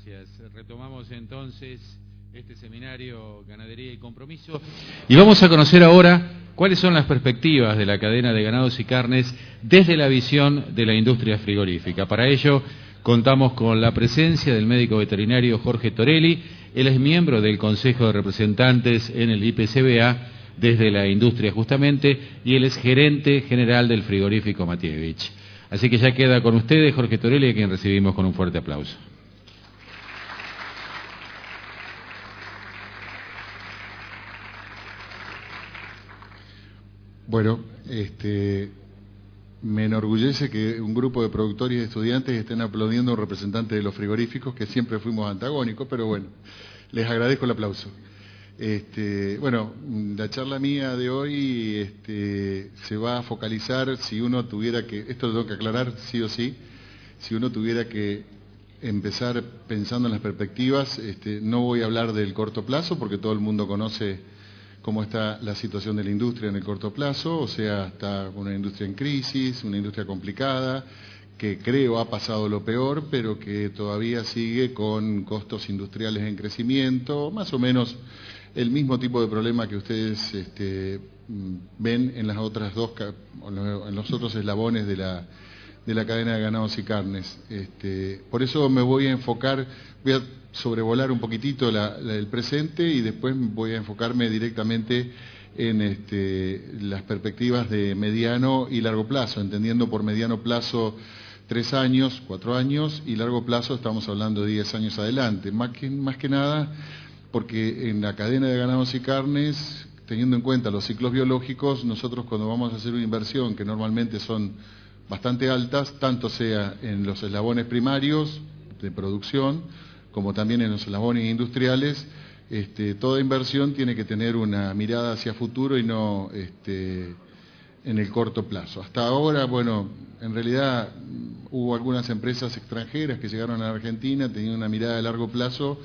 Gracias. Retomamos entonces este seminario Ganadería y Compromiso y vamos a conocer ahora cuáles son las perspectivas de la cadena de ganados y carnes desde la visión de la industria frigorífica. Para ello contamos con la presencia del médico veterinario Jorge Torelli. Él es miembro del Consejo de Representantes en el IPCBA desde la industria justamente, y él es gerente general del frigorífico Matievich. Así que ya queda con ustedes Jorge Torelli, a quien recibimos con un fuerte aplauso. Bueno, me enorgullece que un grupo de productores y estudiantes estén aplaudiendo a un representante de los frigoríficos, que siempre fuimos antagónicos, pero bueno, les agradezco el aplauso. Bueno, la charla mía de hoy se va a focalizar, si uno tuviera que, esto lo tengo que aclarar sí o sí, si uno tuviera que empezar pensando en las perspectivas, no voy a hablar del corto plazo, porque todo el mundo conoce cómo está la situación de la industria en el corto plazo, o sea, está una industria en crisis, una industria complicada, que creo ha pasado lo peor, pero que todavía sigue con costos industriales en crecimiento, más o menos el mismo tipo de problema que ustedes ven en las otras dos, en los otros eslabones de la cadena de ganados y carnes. Por eso me voy a enfocar, voy a sobrevolar un poquitito el presente y después voy a enfocarme directamente en las perspectivas de mediano y largo plazo, entendiendo por mediano plazo 3 años, 4 años, y largo plazo estamos hablando de 10 años adelante. Más que nada porque en la cadena de ganados y carnes, teniendo en cuenta los ciclos biológicos, nosotros cuando vamos a hacer una inversión, que normalmente son bastante altas, tanto sea en los eslabones primarios de producción, como también en los eslabones industriales, toda inversión tiene que tener una mirada hacia futuro y no en el corto plazo. Hasta ahora, bueno, en realidad hubo algunas empresas extranjeras que llegaron a la Argentina, tenían una mirada de largo plazo,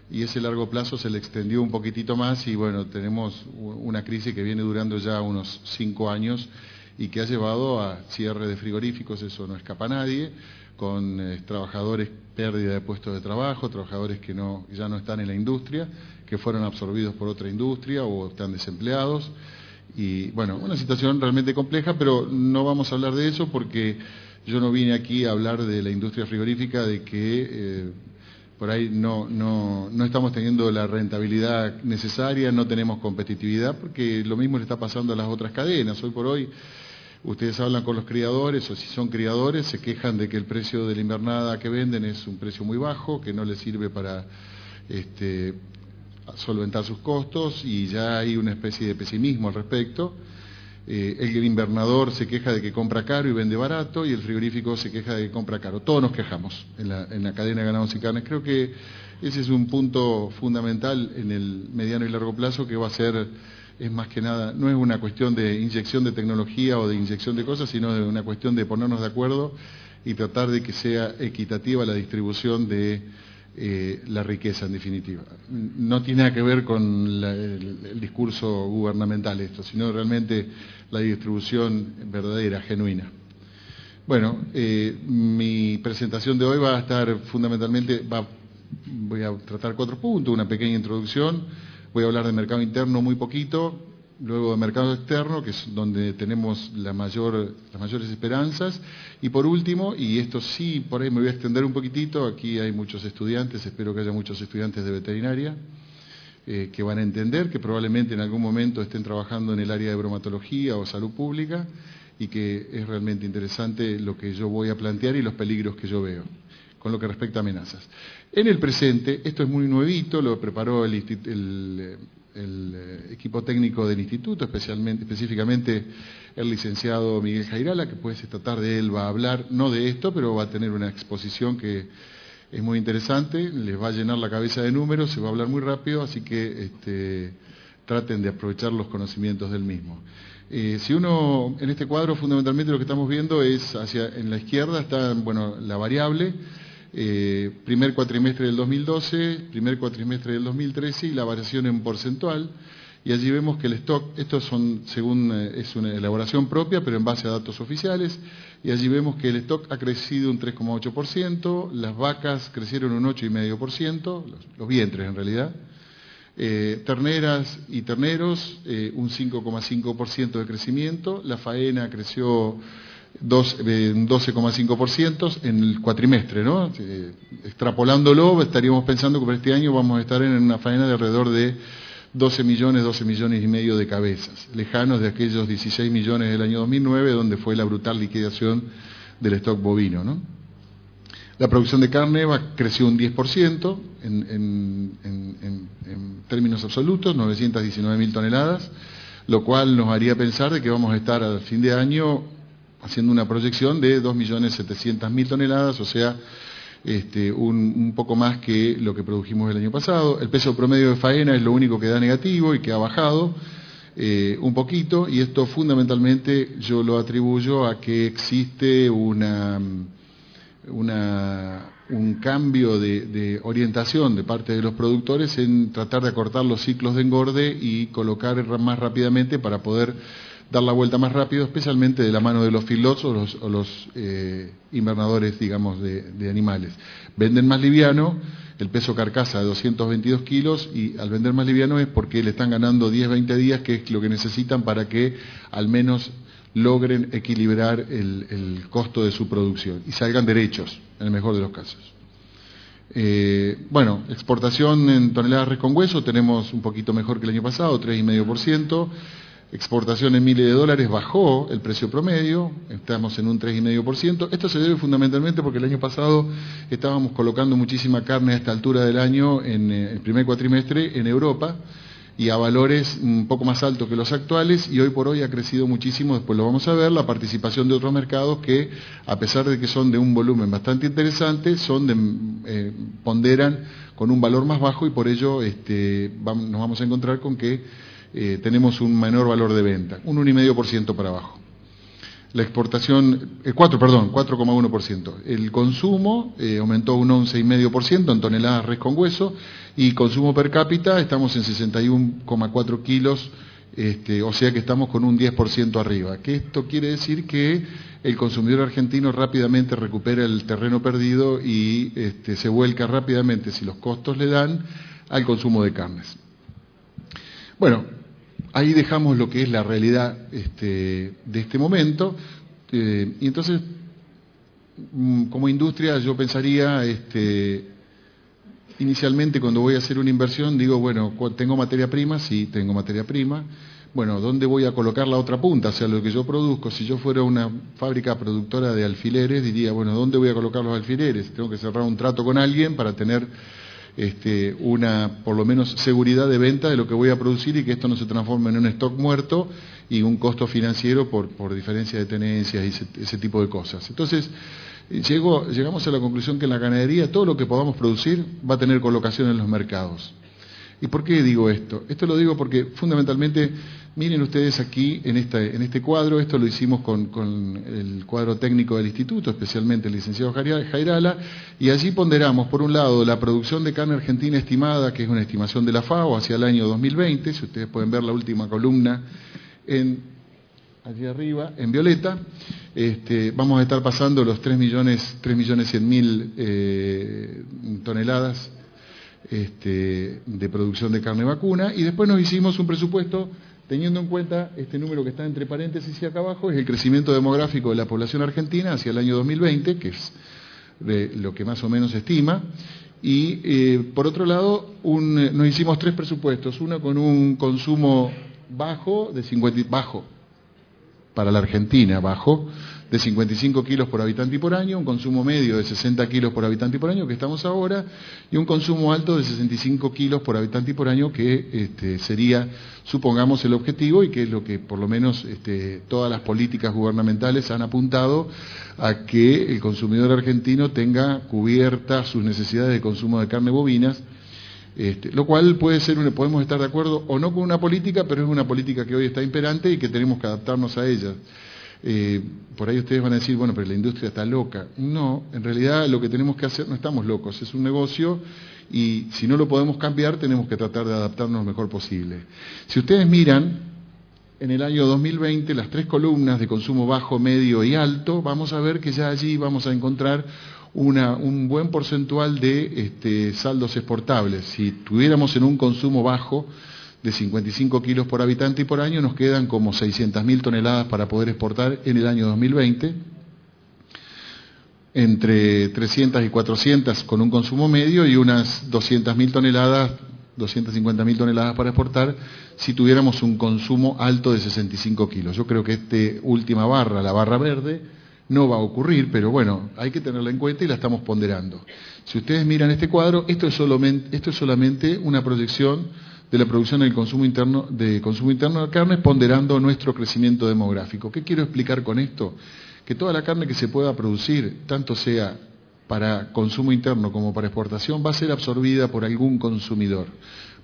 y ese largo plazo se le extendió un poquitito más y bueno, tenemos una crisis que viene durando ya unos 5 años y que ha llevado a cierre de frigoríficos, eso no escapa a nadie, con trabajadores, pérdida de puestos de trabajo, trabajadores que ya no están en la industria, que fueron absorbidos por otra industria o están desempleados. Y bueno, una situación realmente compleja, pero no vamos a hablar de eso porque yo no vine aquí a hablar de la industria frigorífica, de que por ahí no estamos teniendo la rentabilidad necesaria, no tenemos competitividad, porque lo mismo le está pasando a las otras cadenas. Hoy por hoy, ustedes hablan con los criadores, o si son criadores, se quejan de que el precio de la invernada que venden es un precio muy bajo, que no les sirve para solventar sus costos, y ya hay una especie de pesimismo al respecto. El invernador se queja de que compra caro y vende barato, y el frigorífico se queja de que compra caro. Todos nos quejamos en la cadena de ganados y carnes. Creo que ese es un punto fundamental en el mediano y largo plazo, que va a ser, es más que nada, no es una cuestión de inyección de tecnología o de inyección de cosas, sino de una cuestión de ponernos de acuerdo y tratar de que sea equitativa la distribución de la riqueza, en definitiva. No tiene nada que ver con el discurso gubernamental esto, sino realmente la distribución verdadera, genuina. Bueno, mi presentación de hoy va a estar fundamentalmente, voy a tratar 4 puntos, una pequeña introducción, voy a hablar de mercado interno muy poquito, luego de mercado externo, que es donde tenemos las mayores esperanzas, y por último, y esto sí, por ahí me voy a extender un poquitito, aquí hay muchos estudiantes, espero que haya muchos estudiantes de veterinaria, que van a entender que probablemente en algún momento estén trabajando en el área de bromatología o salud pública, y que es realmente interesante lo que yo voy a plantear y los peligros que yo veo con lo que respecta a amenazas. En el presente, esto es muy nuevito, lo preparó el equipo técnico del instituto, específicamente el licenciado Miguel Jairala, que pues esta tarde él va a hablar, no de esto, pero va a tener una exposición que es muy interesante, les va a llenar la cabeza de números, se va a hablar muy rápido, así que traten de aprovechar los conocimientos del mismo. Si uno, en este cuadro fundamentalmente lo que estamos viendo es, en la izquierda está, bueno, la variable, primer cuatrimestre del 2012, primer cuatrimestre del 2013 y la variación en porcentual. y allí vemos que el stock, estos son según es una elaboración propia, pero en base a datos oficiales, y allí vemos que el stock ha crecido un 3,8%, las vacas crecieron un 8,5%, los vientres en realidad, terneras y terneros un 5,5% de crecimiento, la faena creció un 12,5% en el cuatrimestre, ¿no? Extrapolándolo, estaríamos pensando que para este año vamos a estar en una faena de alrededor de 12 millones y medio de cabezas, lejanos de aquellos 16 millones del año 2009, donde fue la brutal liquidación del stock bovino, ¿no? La producción de carne creció un 10% en términos absolutos, 919.000 toneladas, lo cual nos haría pensar de que vamos a estar al fin de año haciendo una proyección de 2.700.000 toneladas, o sea, un poco más que lo que produjimos el año pasado. El peso promedio de faena es lo único que da negativo y que ha bajado un poquito, y esto fundamentalmente yo lo atribuyo a que existe un cambio de orientación de parte de los productores en tratar de acortar los ciclos de engorde y colocar más rápidamente para poder dar la vuelta más rápido, especialmente de la mano de los feedlots o los invernadores, digamos, de animales. Venden más liviano, el peso carcasa de 222 kilos, y al vender más liviano es porque le están ganando 10-20 días, que es lo que necesitan para que al menos logren equilibrar el costo de su producción y salgan derechos, en el mejor de los casos. Bueno, exportación en toneladas res con hueso, tenemos un poquito mejor que el año pasado, 3,5%. Exportación en miles de dólares, bajó el precio promedio, estamos en un 3,5%. Esto se debe fundamentalmente porque el año pasado estábamos colocando muchísima carne a esta altura del año en el primer cuatrimestre en Europa, y a valores un poco más altos que los actuales, y hoy por hoy ha crecido muchísimo, después lo vamos a ver, la participación de otros mercados que, a pesar de que son de un volumen bastante interesante, ponderan con un valor más bajo, y por ello nos vamos a encontrar con que tenemos un menor valor de venta, un 1,5% para abajo. La exportación, 4,1%. El consumo aumentó un 11,5% en toneladas res con hueso, y consumo per cápita estamos en 61,4 kilos, o sea que estamos con un 10% arriba. Que esto quiere decir que el consumidor argentino rápidamente recupera el terreno perdido y se vuelca rápidamente, si los costos le dan, al consumo de carnes. Bueno, ahí dejamos lo que es la realidad de este momento, y entonces, como industria, yo pensaría, inicialmente cuando voy a hacer una inversión, digo, bueno, ¿tengo materia prima? Sí, tengo materia prima. Bueno, ¿dónde voy a colocar la otra punta? O sea, lo que yo produzco. Si yo fuera una fábrica productora de alfileres, diría, bueno, ¿dónde voy a colocar los alfileres? Tengo que cerrar un trato con alguien para tener por lo menos, seguridad de venta de lo que voy a producir, y que esto no se transforme en un stock muerto y un costo financiero por diferencia de tenencias y ese tipo de cosas. Entonces, llegamos a la conclusión que en la ganadería todo lo que podamos producir va a tener colocación en los mercados. ¿Y por qué digo esto? Esto lo digo porque fundamentalmente, miren ustedes aquí en este cuadro, esto lo hicimos con el cuadro técnico del instituto, especialmente el licenciado Jairala, y allí ponderamos, por un lado, la producción de carne argentina estimada, que es una estimación de la FAO hacia el año 2020, si ustedes pueden ver la última columna allí arriba, en violeta, vamos a estar pasando los 3.100.000 toneladas de producción de carne vacuna, y después nos hicimos un presupuesto teniendo en cuenta este número que está entre paréntesis y acá abajo, es el crecimiento demográfico de la población argentina hacia el año 2020, que es lo que más o menos se estima, y por otro lado nos hicimos tres presupuestos, uno con un consumo bajo para la Argentina, de 55 kilos por habitante y por año, un consumo medio de 60 kilos por habitante y por año, que estamos ahora, y un consumo alto de 65 kilos por habitante y por año, que sería, supongamos, el objetivo, y que es lo que por lo menos todas las políticas gubernamentales han apuntado a que el consumidor argentino tenga cubiertas sus necesidades de consumo de carne bovinas, lo cual podemos estar de acuerdo o no con una política, pero es una política que hoy está imperante y que tenemos que adaptarnos a ella. Por ahí ustedes van a decir, bueno, pero la industria está loca. No, en realidad lo que tenemos que hacer, no estamos locos, es un negocio y si no lo podemos cambiar, tenemos que tratar de adaptarnos lo mejor posible. Si ustedes miran, en el año 2020, las 3 columnas de consumo bajo, medio y alto, vamos a ver que ya allí vamos a encontrar un buen porcentual de saldos exportables. Si tuviéramos en un consumo bajo de 55 kilos por habitante y por año, nos quedan como 600.000 toneladas para poder exportar en el año 2020, entre 300 y 400 con un consumo medio y unas 200.000 toneladas, 250.000 toneladas para exportar si tuviéramos un consumo alto de 65 kilos. Yo creo que esta última barra, la barra verde, no va a ocurrir, pero bueno, hay que tenerla en cuenta y la estamos ponderando. Si ustedes miran este cuadro, esto es solamente una proyección de la producción del consumo interno de carne, ponderando nuestro crecimiento demográfico. ¿Qué quiero explicar con esto? Que toda la carne que se pueda producir, tanto sea para consumo interno como para exportación, va a ser absorbida por algún consumidor.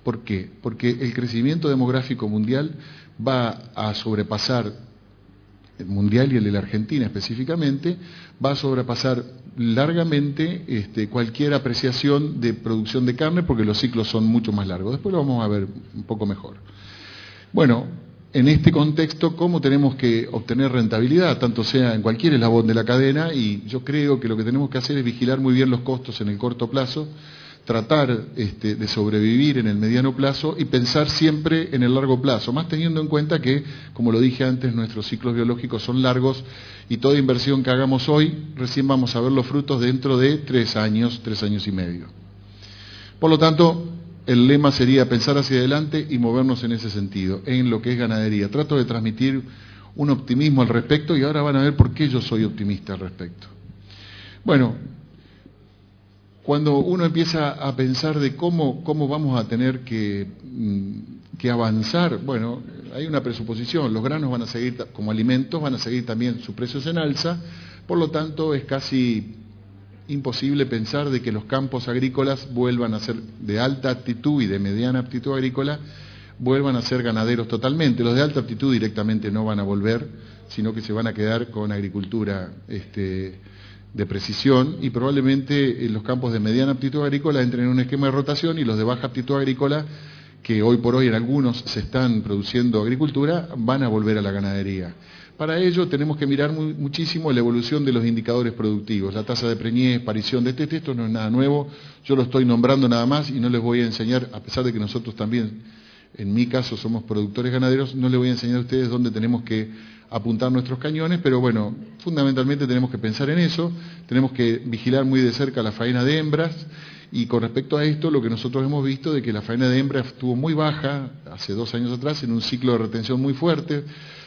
¿Por qué? Porque el crecimiento demográfico mundial va a sobrepasar, el mundial y el de la Argentina específicamente, va a sobrepasar largamente cualquier apreciación de producción de carne porque los ciclos son mucho más largos. Después lo vamos a ver un poco mejor. Bueno, en este contexto, ¿cómo tenemos que obtener rentabilidad? Tanto sea en cualquier eslabón de la cadena, y yo creo que lo que tenemos que hacer es vigilar muy bien los costos en el corto plazo, tratar de sobrevivir en el mediano plazo y pensar siempre en el largo plazo, más teniendo en cuenta que, como lo dije antes, nuestros ciclos biológicos son largos y toda inversión que hagamos hoy, recién vamos a ver los frutos dentro de 3 años y medio. Por lo tanto, el lema sería pensar hacia adelante y movernos en ese sentido, en lo que es ganadería. Trato de transmitir un optimismo al respecto y ahora van a ver por qué yo soy optimista al respecto. Bueno, cuando uno empieza a pensar de cómo vamos a tener que avanzar, bueno, hay una presuposición, los granos van a seguir como alimentos, van a seguir también sus precios en alza, por lo tanto es casi imposible pensar de que los campos agrícolas vuelvan a ser de alta aptitud y de mediana aptitud agrícola, vuelvan a ser ganaderos totalmente. Los de alta aptitud directamente no van a volver, sino que se van a quedar con agricultura de precisión y probablemente los campos de mediana aptitud agrícola entren en un esquema de rotación y los de baja aptitud agrícola, que hoy por hoy en algunos se están produciendo agricultura, van a volver a la ganadería. Para ello tenemos que mirar muchísimo la evolución de los indicadores productivos, la tasa de preñez, parición de teste, esto no es nada nuevo, yo lo estoy nombrando nada más y no les voy a enseñar, a pesar de que nosotros también, en mi caso, somos productores ganaderos, no les voy a enseñar a ustedes dónde tenemos que apuntar nuestros cañones, pero bueno, fundamentalmente tenemos que pensar en eso, tenemos que vigilar muy de cerca la faena de hembras, y con respecto a esto, lo que nosotros hemos visto de que la faena de hembras estuvo muy baja hace 2 años atrás, en un ciclo de retención muy fuerte,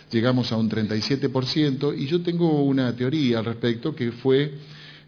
llegamos a un 37%, y yo tengo una teoría al respecto que fue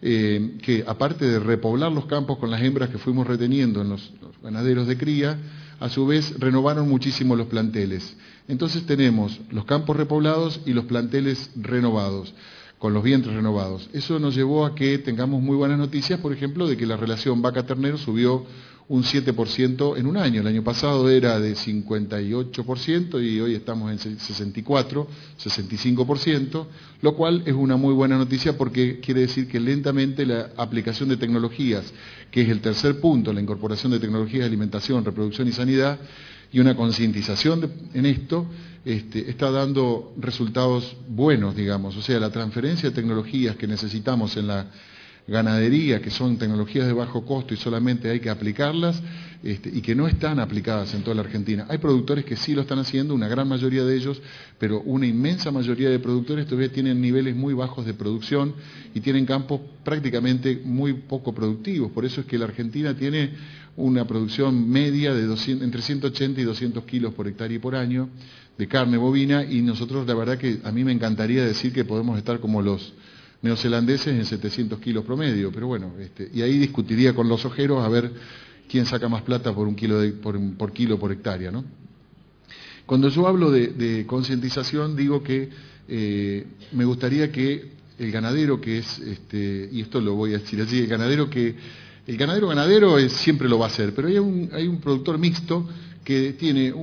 que aparte de repoblar los campos con las hembras que fuimos reteniendo en los ganaderos de cría, a su vez renovaron muchísimo los planteles. Entonces tenemos los campos repoblados y los planteles renovados, con los vientres renovados. Eso nos llevó a que tengamos muy buenas noticias, por ejemplo, de que la relación vaca-ternero subió un 7% en un año. El año pasado era de 58% y hoy estamos en 64, 65%, lo cual es una muy buena noticia porque quiere decir que lentamente la aplicación de tecnologías, que es el tercer punto, la incorporación de tecnologías de alimentación, reproducción y sanidad, y una concientización en esto, está dando resultados buenos, digamos. O sea, la transferencia de tecnologías que necesitamos en la ganadería, que son tecnologías de bajo costo y solamente hay que aplicarlas, y que no están aplicadas en toda la Argentina. Hay productores que sí lo están haciendo, una gran mayoría de ellos, pero una inmensa mayoría de productores todavía tienen niveles muy bajos de producción y tienen campos prácticamente muy poco productivos. Por eso es que la Argentina tiene una producción media de entre 180 y 200 kilos por hectárea y por año de carne bovina, y nosotros la verdad que a mí me encantaría decir que podemos estar como los neozelandeses en 700 kilos promedio, pero bueno, y ahí discutiría con los ojeros a ver quién saca más plata por por kilo por hectárea, ¿no? Cuando yo hablo de concientización digo que me gustaría que el ganadero que es, y esto lo voy a decir así, el ganadero que El ganadero siempre lo va a hacer, pero hay un productor mixto que tiene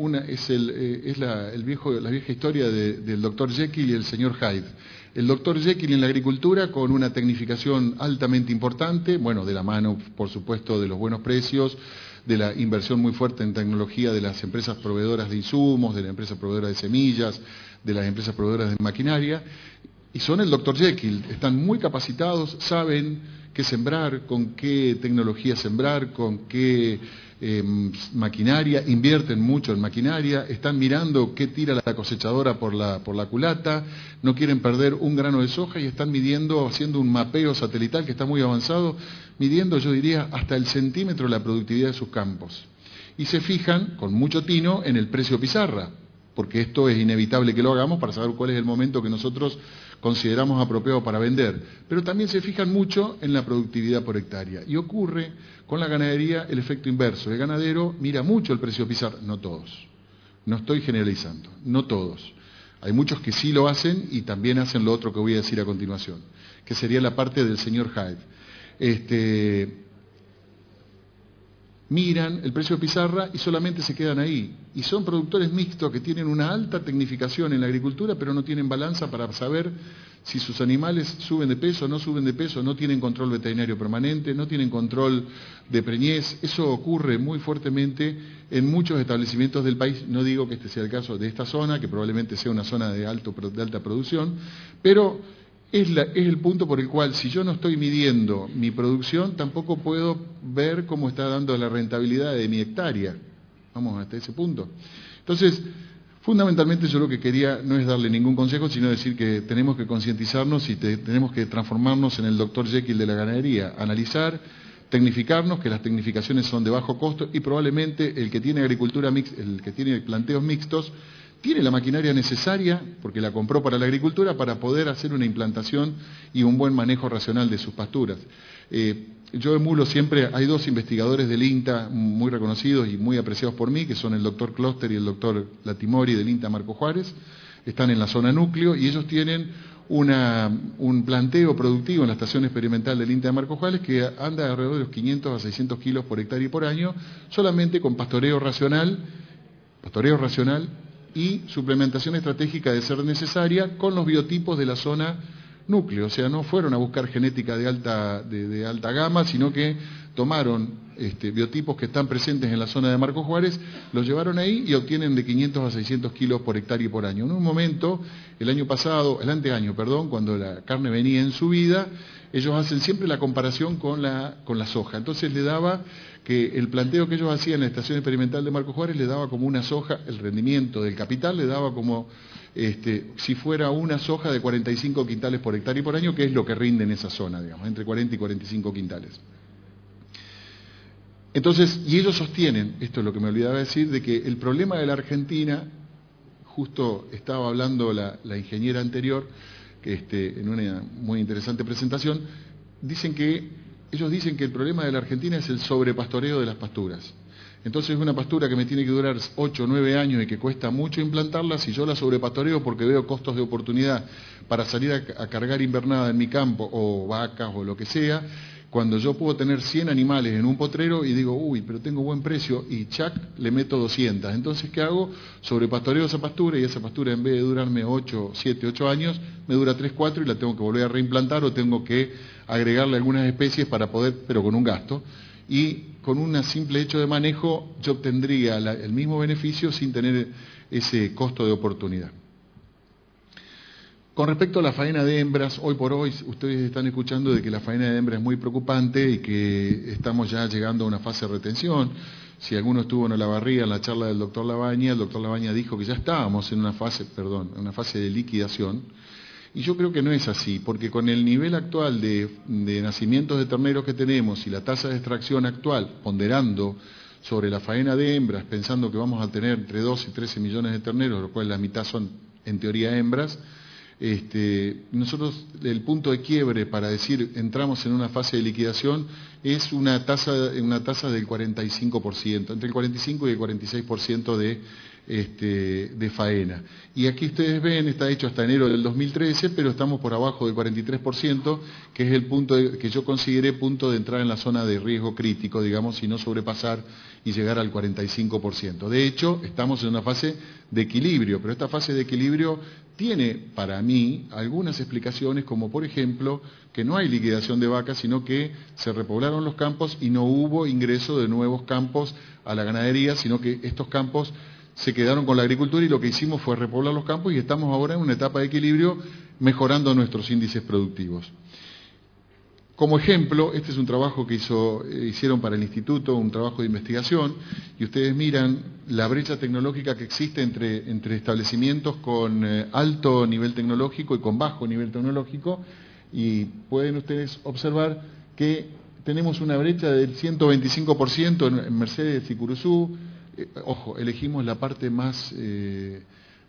la vieja historia del doctor Jekyll y el señor Hyde. El doctor Jekyll en la agricultura con una tecnificación altamente importante, bueno, de la mano, por supuesto, de los buenos precios, de la inversión muy fuerte en tecnología de las empresas proveedoras de insumos, de las empresas proveedoras de semillas, de las empresas proveedoras de maquinaria, y son el doctor Jekyll, están muy capacitados, saben qué sembrar, con qué tecnología sembrar, con qué maquinaria, invierten mucho en maquinaria, están mirando qué tira la cosechadora por la culata, no quieren perder un grano de soja y están midiendo, haciendo un mapeo satelital que está muy avanzado, midiendo, yo diría, hasta el centímetro la productividad de sus campos. Y se fijan, con mucho tino, en el precio pizarra, porque esto es inevitable que lo hagamos para saber cuál es el momento que nosotros consideramos apropiado para vender, pero también se fijan mucho en la productividad por hectárea. Y ocurre con la ganadería el efecto inverso. El ganadero mira mucho el precio pizarra, no todos, no estoy generalizando, no todos. Hay muchos que sí lo hacen y también hacen lo otro que voy a decir a continuación, que sería la parte del señor Hyde. Miran el precio de pizarra y solamente se quedan ahí. Y son productores mixtos que tienen una alta tecnificación en la agricultura, pero no tienen balanza para saber si sus animales suben de peso, no suben de peso, no tienen control veterinario permanente, no tienen control de preñez. Eso ocurre muy fuertemente en muchos establecimientos del país. No digo que este sea el caso de esta zona, que probablemente sea una zona de alta producción, pero es el punto por el cual, si yo no estoy midiendo mi producción, tampoco puedo ver cómo está dando la rentabilidad de mi hectárea. Vamos hasta ese punto. Entonces, fundamentalmente yo lo que quería no es darle ningún consejo, sino decir que tenemos que concientizarnos y tenemos que transformarnos en el doctor Jekyll de la ganadería, analizar, tecnificarnos, que las tecnificaciones son de bajo costo y probablemente el que tiene agricultura mixta, el que tiene planteos mixtos, tiene la maquinaria necesaria, porque la compró para la agricultura, para poder hacer una implantación y un buen manejo racional de sus pasturas. Yo emulo siempre, hay dos investigadores del INTA muy reconocidos y muy apreciados por mí, que son el doctor Kloster y el doctor Latimori del INTA Marco Juárez, están en la zona núcleo y ellos tienen un planteo productivo en la estación experimental del INTA de Marco Juárez que anda alrededor de los 500 a 600 kilos por hectárea y por año, solamente con pastoreo racional y suplementación estratégica de ser necesaria con los biotipos de la zona núcleo. O sea, no fueron a buscar genética de alta gama, sino que tomaron biotipos que están presentes en la zona de Marco Juárez, los llevaron ahí y obtienen de 500 a 600 kilos por hectárea y por año. En un momento, el anteaño, cuando la carne venía en subida, ellos hacen siempre la comparación con la soja. Entonces le daba que el planteo que ellos hacían en la estación experimental de Marco Juárez le daba como una soja, el rendimiento del capital le daba como si fuera una soja de 45 quintales por hectárea y por año, que es lo que rinde en esa zona, digamos, entre 40 y 45 quintales. Entonces, y ellos sostienen, esto es lo que me olvidaba decir, de que el problema de la Argentina, justo estaba hablando la ingeniera anterior, en una muy interesante presentación, ellos dicen que el problema de la Argentina es el sobrepastoreo de las pasturas. Entonces una pastura que me tiene que durar 8 o 9 años y que cuesta mucho implantarla, si yo la sobrepastoreo porque veo costos de oportunidad para salir a cargar invernada en mi campo, o vacas o lo que sea, cuando yo puedo tener 100 animales en un potrero y digo, uy, pero tengo buen precio, y chac, le meto 200. Entonces, ¿qué hago? Sobrepastoreo esa pastura y esa pastura, en vez de durarme 7, 8 años, me dura 3, 4 y la tengo que volver a reimplantar o tengo que agregarle algunas especies para poder, pero con un gasto. Y con un simple hecho de manejo yo obtendría el mismo beneficio sin tener ese costo de oportunidad. Con respecto a la faena de hembras, hoy por hoy ustedes están escuchando de que la faena de hembras es muy preocupante y que estamos ya llegando a una fase de retención. Si alguno estuvo en Olavarría en la charla del doctor Labaña, el doctor Labaña dijo que ya estábamos en una fase de liquidación. Y yo creo que no es así, porque con el nivel actual de nacimientos de terneros que tenemos y la tasa de extracción actual, ponderando sobre la faena de hembras, pensando que vamos a tener entre 12 y 13 millones de terneros, lo cual la mitad son en teoría hembras, nosotros el punto de quiebre para decir entramos en una fase de liquidación es una tasa del 45%, entre el 45 y el 46% de de faena. Y aquí ustedes ven, está hecho hasta enero del 2013, pero estamos por abajo del 43%, que es el punto que yo consideré punto de entrar en la zona de riesgo crítico, digamos, y no sobrepasar y llegar al 45%. De hecho, estamos en una fase de equilibrio, pero esta fase de equilibrio tiene, para mí, algunas explicaciones, como por ejemplo, que no hay liquidación de vacas, sino que se repoblaron los campos y no hubo ingreso de nuevos campos a la ganadería, sino que estos campos se quedaron con la agricultura y lo que hicimos fue repoblar los campos y estamos ahora en una etapa de equilibrio mejorando nuestros índices productivos. Como ejemplo, este es un trabajo que hicieron para el instituto, un trabajo de investigación, y ustedes miran la brecha tecnológica que existe entre establecimientos con alto nivel tecnológico y con bajo nivel tecnológico, y pueden ustedes observar que tenemos una brecha del 125% en Mercedes y Curuzú. Ojo, elegimos la parte más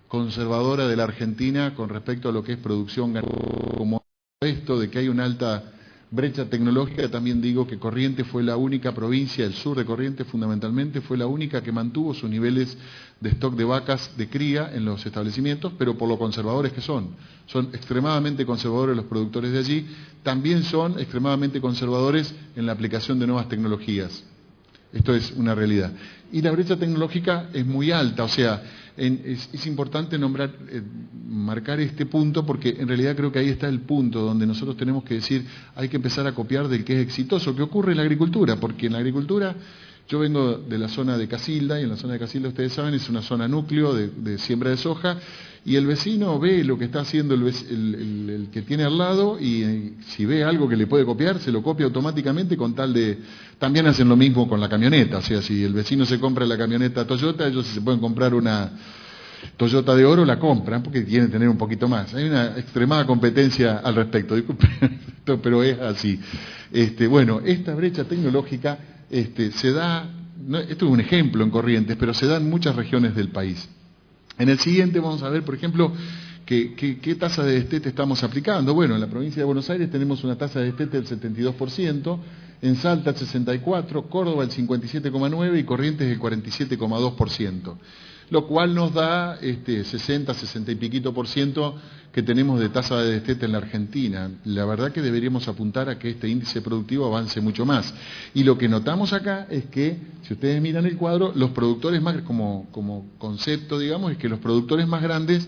conservadora de la Argentina con respecto a lo que es producción ganadera. Como esto de que hay una alta brecha tecnológica, también digo que Corrientes fue la única provincia, el sur de Corrientes fundamentalmente, fue la única que mantuvo sus niveles de stock de vacas de cría en los establecimientos, pero por lo conservadores que son. Son extremadamente conservadores los productores de allí, también son extremadamente conservadores en la aplicación de nuevas tecnologías. Esto es una realidad. Y la brecha tecnológica es muy alta, o sea, es importante marcar este punto porque en realidad creo que ahí está el punto donde nosotros tenemos que decir, hay que empezar a copiar del que es exitoso, que ocurre en la agricultura, porque en la agricultura, yo vengo de la zona de Casilda, y en la zona de Casilda, ustedes saben, es una zona núcleo de siembra de soja, y el vecino ve lo que está haciendo el que tiene al lado, y si ve algo que le puede copiar, se lo copia automáticamente con tal de... También hacen lo mismo con la camioneta, o sea, si el vecino se compra la camioneta Toyota, ellos si se pueden comprar una Toyota de oro, la compran, porque quieren tener un poquito más. Hay una extremada competencia al respecto, disculpen, pero es así. Bueno, esta brecha tecnológica se da, esto es un ejemplo en Corrientes, pero se da en muchas regiones del país. En el siguiente vamos a ver, por ejemplo, qué tasa de destete estamos aplicando. Bueno, en la provincia de Buenos Aires tenemos una tasa de destete del 72%, en Salta el 64%, Córdoba el 57,9% y Corrientes el 47,2%. Lo cual nos da 60 y piquito por ciento que tenemos de tasa de destete en la Argentina. La verdad que deberíamos apuntar a que este índice productivo avance mucho más. Y lo que notamos acá es que, si ustedes miran el cuadro, los productores más, como concepto, digamos, es que los productores más grandes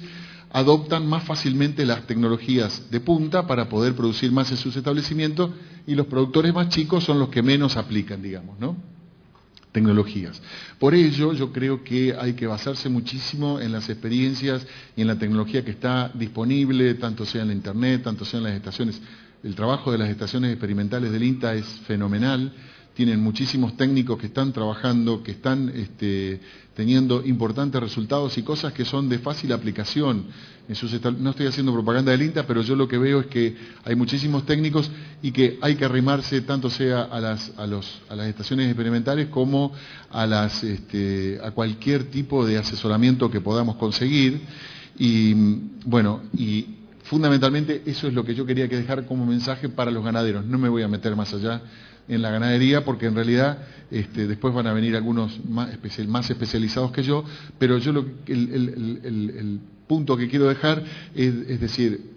adoptan más fácilmente las tecnologías de punta para poder producir más en sus establecimientos y los productores más chicos son los que menos aplican, digamos, ¿no? Tecnologías. Por ello, yo creo que hay que basarse muchísimo en las experiencias y en la tecnología que está disponible, tanto sea en la Internet, tanto sea en las estaciones. El trabajo de las estaciones experimentales del INTA es fenomenal. Tienen muchísimos técnicos que están trabajando, que están teniendo importantes resultados y cosas que son de fácil aplicación. No estoy haciendo propaganda del INTA, pero yo lo que veo es que hay muchísimos técnicos y que hay que arrimarse tanto sea a las estaciones experimentales como a cualquier tipo de asesoramiento que podamos conseguir. Y bueno, y fundamentalmente eso es lo que yo quería dejar como mensaje para los ganaderos. No me voy a meter más allá en la ganadería, porque en realidad después van a venir algunos más especializados que yo, pero yo el punto que quiero dejar es decir,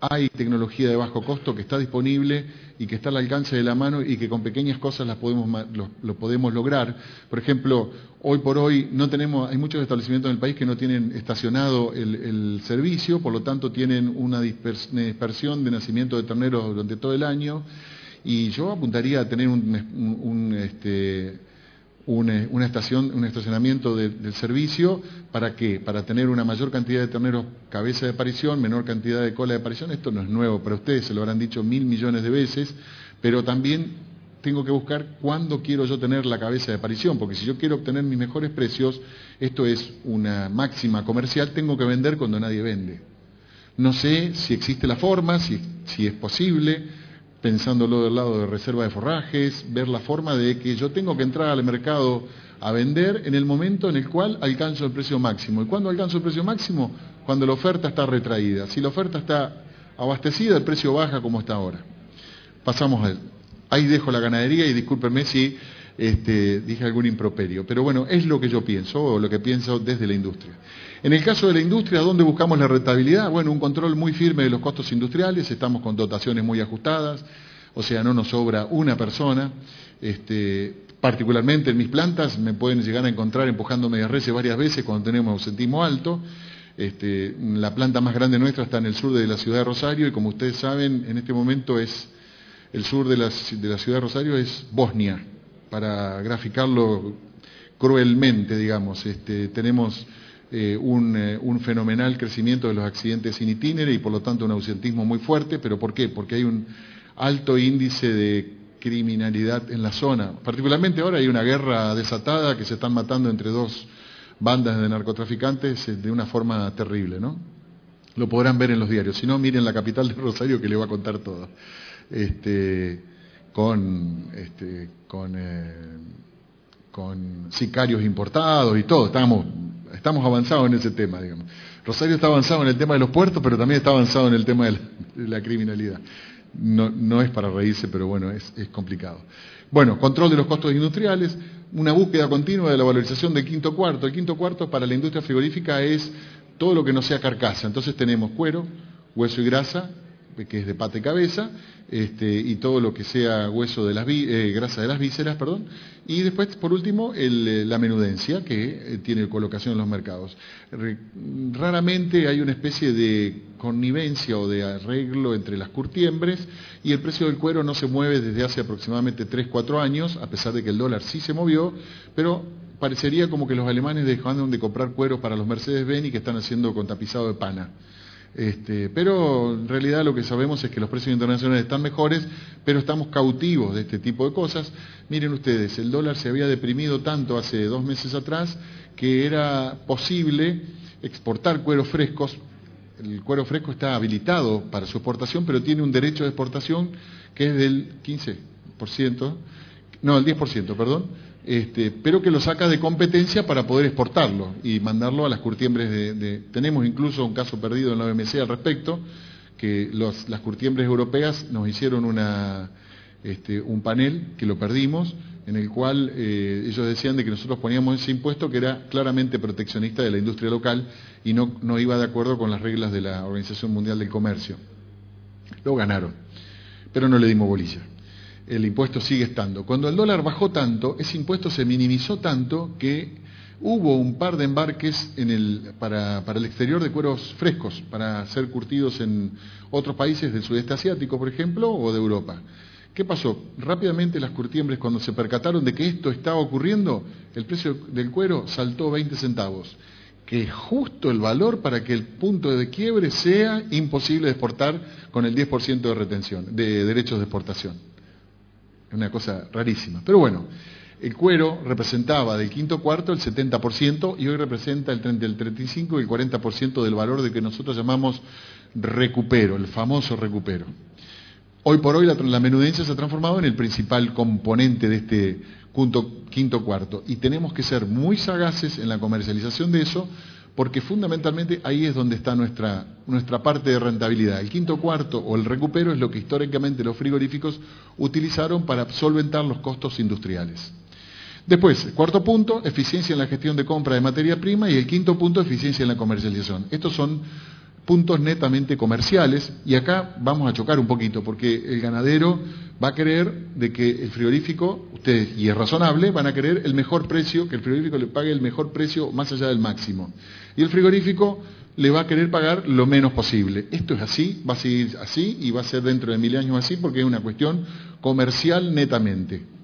hay tecnología de bajo costo que está disponible y que está al alcance de la mano y que con pequeñas cosas lo podemos lograr. Por ejemplo, hoy por hoy hay muchos establecimientos en el país que no tienen estacionado el servicio, por lo tanto tienen una dispersión de nacimiento de terneros durante todo el año. Y yo apuntaría a tener un estacionamiento del servicio. ¿Para qué? Para tener una mayor cantidad de terneros cabeza de parición, menor cantidad de cola de parición. Esto no es nuevo para ustedes, se lo habrán dicho 1.000 millones de veces, pero también tengo que buscar cuándo quiero yo tener la cabeza de parición, porque si yo quiero obtener mis mejores precios, esto es una máxima comercial, tengo que vender cuando nadie vende. No sé si existe la forma, si es posible, pensándolo del lado de reserva de forrajes, ver la forma de que yo tengo que entrar al mercado a vender en el momento en el cual alcanzo el precio máximo. ¿Y cuándo alcanzo el precio máximo? Cuando la oferta está retraída. Si la oferta está abastecida, el precio baja como está ahora. Pasamos a él. Ahí dejo la ganadería y discúlpenme si dije algún improperio. Pero bueno, es lo que yo pienso, o lo que pienso desde la industria. En el caso de la industria, ¿dónde buscamos la rentabilidad? Bueno, un control muy firme de los costos industriales, estamos con dotaciones muy ajustadas, o sea, no nos sobra una persona. Particularmente en mis plantas me pueden llegar a encontrar empujando medias reses varias veces cuando tenemos ausentismo alto. La planta más grande nuestra está en el sur de la ciudad de Rosario y como ustedes saben, en este momento el sur de la ciudad de Rosario es Bosnia, para graficarlo cruelmente, digamos. Tenemos un fenomenal crecimiento de los accidentes sin itinere y por lo tanto un ausentismo muy fuerte. ¿Pero por qué? Porque hay un alto índice de criminalidad en la zona. Particularmente ahora hay una guerra desatada que se están matando entre dos bandas de narcotraficantes de una forma terrible, ¿no? Lo podrán ver en los diarios. Si no, miren la capital de Rosario que le va a contar todo. Con sicarios importados y todo. Estamos avanzados en ese tema, digamos. Rosario está avanzado en el tema de los puertos, pero también está avanzado en el tema de la criminalidad. No es para reírse, pero bueno, es complicado. Bueno, control de los costos industriales, una búsqueda continua de la valorización del quinto cuarto. El quinto cuarto para la industria frigorífica es todo lo que no sea carcasa. Entonces tenemos cuero, hueso y grasa, que es de pata y cabeza, y todo lo que sea hueso de grasa de las vísceras, perdón, y después, por último, la menudencia, que tiene colocación en los mercados. Raramente hay una especie de connivencia o de arreglo entre las curtiembres, y el precio del cuero no se mueve desde hace aproximadamente 3-4 años, a pesar de que el dólar sí se movió, pero parecería como que los alemanes dejaron de comprar cuero para los Mercedes-Benz y que están haciendo con tapizado de pana. Pero en realidad lo que sabemos es que los precios internacionales están mejores, pero estamos cautivos de este tipo de cosas. Miren ustedes, el dólar se había deprimido tanto hace 2 meses atrás que era posible exportar cueros frescos. El cuero fresco está habilitado para su exportación, pero tiene un derecho de exportación que es del 15%, no, el 10%, perdón. Pero que lo saca de competencia para poder exportarlo y mandarlo a las curtiembres Tenemos incluso un caso perdido en la OMC al respecto, que las curtiembres europeas nos hicieron un panel, que lo perdimos, en el cual ellos decían de que nosotros poníamos ese impuesto que era claramente proteccionista de la industria local y no iba de acuerdo con las reglas de la Organización Mundial del Comercio. Lo ganaron, pero no le dimos bolilla. El impuesto sigue estando. Cuando el dólar bajó tanto, ese impuesto se minimizó tanto que hubo un par de embarques para el exterior de cueros frescos, para ser curtidos en otros países del sudeste asiático, por ejemplo, o de Europa. ¿Qué pasó? Rápidamente las curtiembres, cuando se percataron de que esto estaba ocurriendo, el precio del cuero saltó 20 centavos, que es justo el valor para que el punto de quiebre sea imposible de exportar con el 10% de retención, de derechos de exportación. Es una cosa rarísima. Pero bueno, el cuero representaba del quinto cuarto el 70% y hoy representa el 35 y el 40% del valor de que nosotros llamamos recupero, el famoso recupero. Hoy por hoy la menudencia se ha transformado en el principal componente de este quinto cuarto y tenemos que ser muy sagaces en la comercialización de eso, porque fundamentalmente ahí es donde está nuestra parte de rentabilidad. El quinto cuarto o el recupero es lo que históricamente los frigoríficos utilizaron para solventar los costos industriales. Después, cuarto punto, eficiencia en la gestión de compra de materia prima, y el quinto punto, eficiencia en la comercialización. Estos son puntos netamente comerciales y acá vamos a chocar un poquito porque el ganadero va a querer de que el frigorífico, ustedes, y es razonable, van a querer el mejor precio, que el frigorífico le pague el mejor precio más allá del máximo. Y el frigorífico le va a querer pagar lo menos posible. Esto es así, va a seguir así y va a ser dentro de 1000 años así porque es una cuestión comercial netamente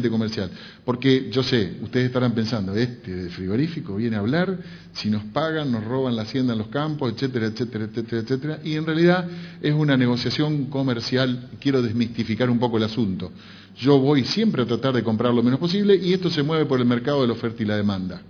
comercial. Porque yo sé, ustedes estarán pensando, del frigorífico viene a hablar, si nos pagan, nos roban la hacienda en los campos, etcétera, etcétera, etcétera, etcétera. Y en realidad es una negociación comercial. Quiero desmistificar un poco el asunto. Yo voy siempre a tratar de comprar lo menos posible y esto se mueve por el mercado de la oferta y la demanda.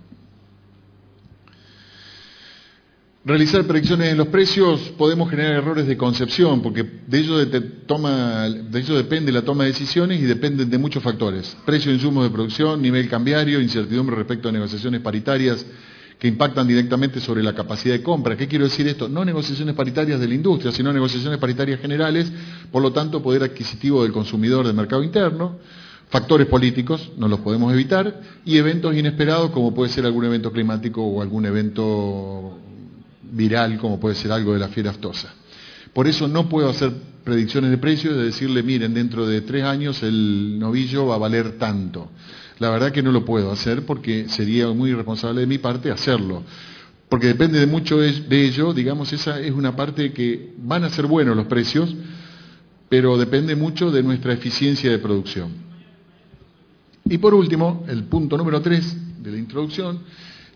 Realizar predicciones en los precios, podemos generar errores de concepción, porque de ello depende la toma de decisiones y dependen de muchos factores. Precio de insumos de producción, nivel cambiario, incertidumbre respecto a negociaciones paritarias que impactan directamente sobre la capacidad de compra. ¿Qué quiero decir esto? No negociaciones paritarias de la industria, sino negociaciones paritarias generales, por lo tanto, poder adquisitivo del consumidor del mercado interno. Factores políticos, no los podemos evitar, y eventos inesperados como puede ser algún evento climático o algún evento viral como puede ser algo de la fiebre aftosa. Por eso no puedo hacer predicciones de precios, de decirle, miren, dentro de 3 años el novillo va a valer tanto. La verdad que no lo puedo hacer porque sería muy irresponsable de mi parte hacerlo. Porque depende de mucho de ello, digamos, esa es una parte que van a ser buenos los precios, pero depende mucho de nuestra eficiencia de producción. Y por último, el punto número 3 de la introducción,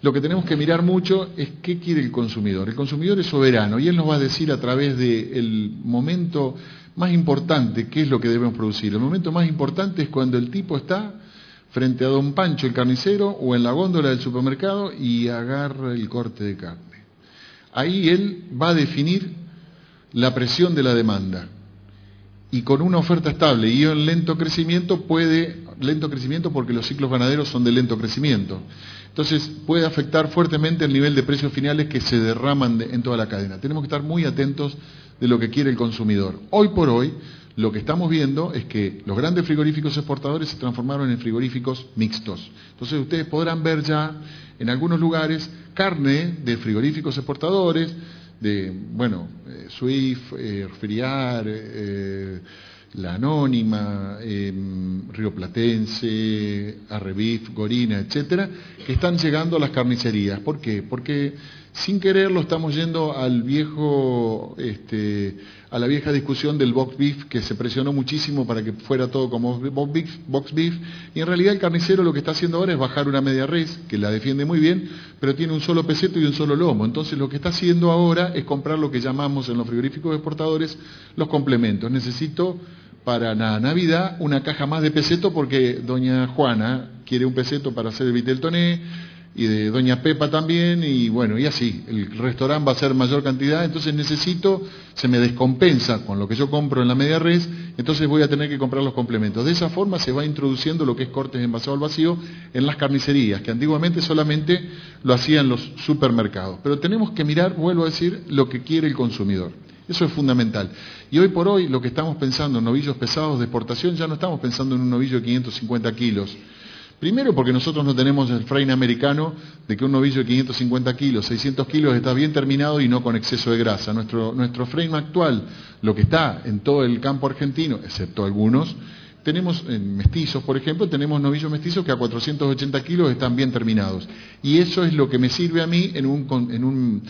lo que tenemos que mirar mucho es qué quiere el consumidor. El consumidor es soberano y él nos va a decir a través del momento más importante qué es lo que debemos producir. El momento más importante es cuando el tipo está frente a Don Pancho, el carnicero, o en la góndola del supermercado y agarra el corte de carne. Ahí él va a definir la presión de la demanda. Y con una oferta estable y en lento crecimiento porque los ciclos ganaderos son de lento crecimiento. Entonces puede afectar fuertemente el nivel de precios finales que se derraman en toda la cadena. Tenemos que estar muy atentos de lo que quiere el consumidor. Hoy por hoy, lo que estamos viendo es que los grandes frigoríficos exportadores se transformaron en frigoríficos mixtos. Entonces ustedes podrán ver ya en algunos lugares carne de frigoríficos exportadores, de, Swift, Friar, La Anónima, Río Platense, Arrebif, Gorina, etcétera, que están llegando a las carnicerías. ¿Por qué? Porque sin quererlo estamos yendo al a la vieja discusión del box beef, que se presionó muchísimo para que fuera todo como box beef, y en realidad el carnicero lo que está haciendo ahora es bajar una media res, que la defiende muy bien, pero tiene un solo peseto y un solo lomo. Entonces lo que está haciendo ahora es comprar lo que llamamos en los frigoríficos exportadores los complementos. Necesito para la Navidad una caja más de peseto porque doña Juana quiere un peseto para hacer el vitel toné, y de doña Pepa también, y bueno, y así, el restaurante va a ser mayor cantidad, entonces se me descompensa con lo que yo compro en la media res, entonces voy a tener que comprar los complementos. De esa forma se va introduciendo lo que es cortes envasados al vacío en las carnicerías, que antiguamente solamente lo hacían los supermercados. Pero tenemos que mirar, vuelvo a decir, lo que quiere el consumidor. Eso es fundamental. Y hoy por hoy lo que estamos pensando en novillos pesados de exportación, ya no estamos pensando en un novillo de 550 kilos. Primero porque nosotros no tenemos el frame americano de que un novillo de 550 kilos, 600 kilos está bien terminado y no con exceso de grasa. Nuestro frame actual, lo que está en todo el campo argentino, excepto algunos, tenemos en mestizos, por ejemplo, tenemos novillos mestizos que a 480 kilos están bien terminados. Y eso es lo que me sirve a mí en un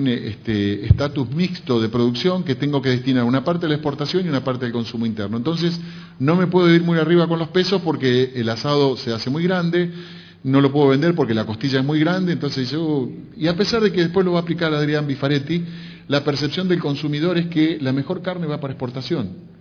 estatus mixto de producción que tengo que destinar una parte a la exportación y una parte al consumo interno. Entonces, no me puedo ir muy arriba con los pesos porque el asado se hace muy grande, no lo puedo vender porque la costilla es muy grande, entonces y a pesar de que después lo va a aplicar Adrián Bifaretti, la percepción del consumidor es que la mejor carne va para exportación,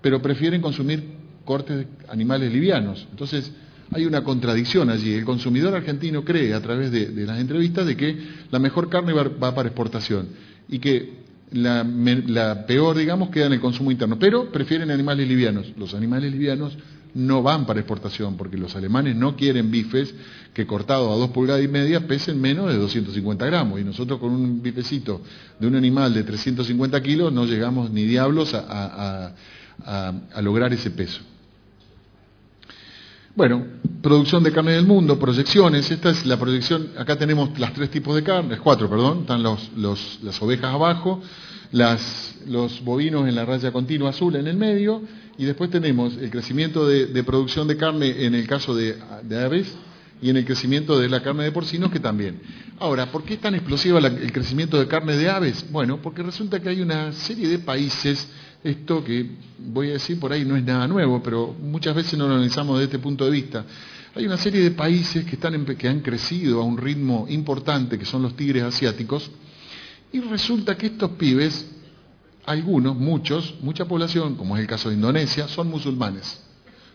pero prefieren consumir cortes de animales livianos. Entonces, hay una contradicción allí. El consumidor argentino cree, a través de las entrevistas, de que la mejor carne va para exportación y que la peor, digamos, queda en el consumo interno. Pero prefieren animales livianos. Los animales livianos no van para exportación porque los alemanes no quieren bifes que cortados a 2,5 pulgadas pesen menos de 250 gramos. Y nosotros con un bifecito de un animal de 350 kilos no llegamos ni diablos a lograr ese peso. Bueno, producción de carne del mundo, proyecciones. Esta es la proyección. Acá tenemos las 3 tipos de carne, 4, perdón. Están las ovejas abajo, los bovinos en la raya continua azul en el medio, y después tenemos el crecimiento de producción de carne en el caso de aves y en el crecimiento de la carne de porcinos, que también. Ahora, ¿por qué es tan explosiva el crecimiento de carne de aves? Bueno, porque resulta que hay una serie de países. Esto que voy a decir por ahí no es nada nuevo, pero muchas veces no lo analizamos desde este punto de vista. Hay una serie de países que han crecido a un ritmo importante, que son los tigres asiáticos, y resulta que estos pibes, mucha población, como es el caso de Indonesia, son musulmanes.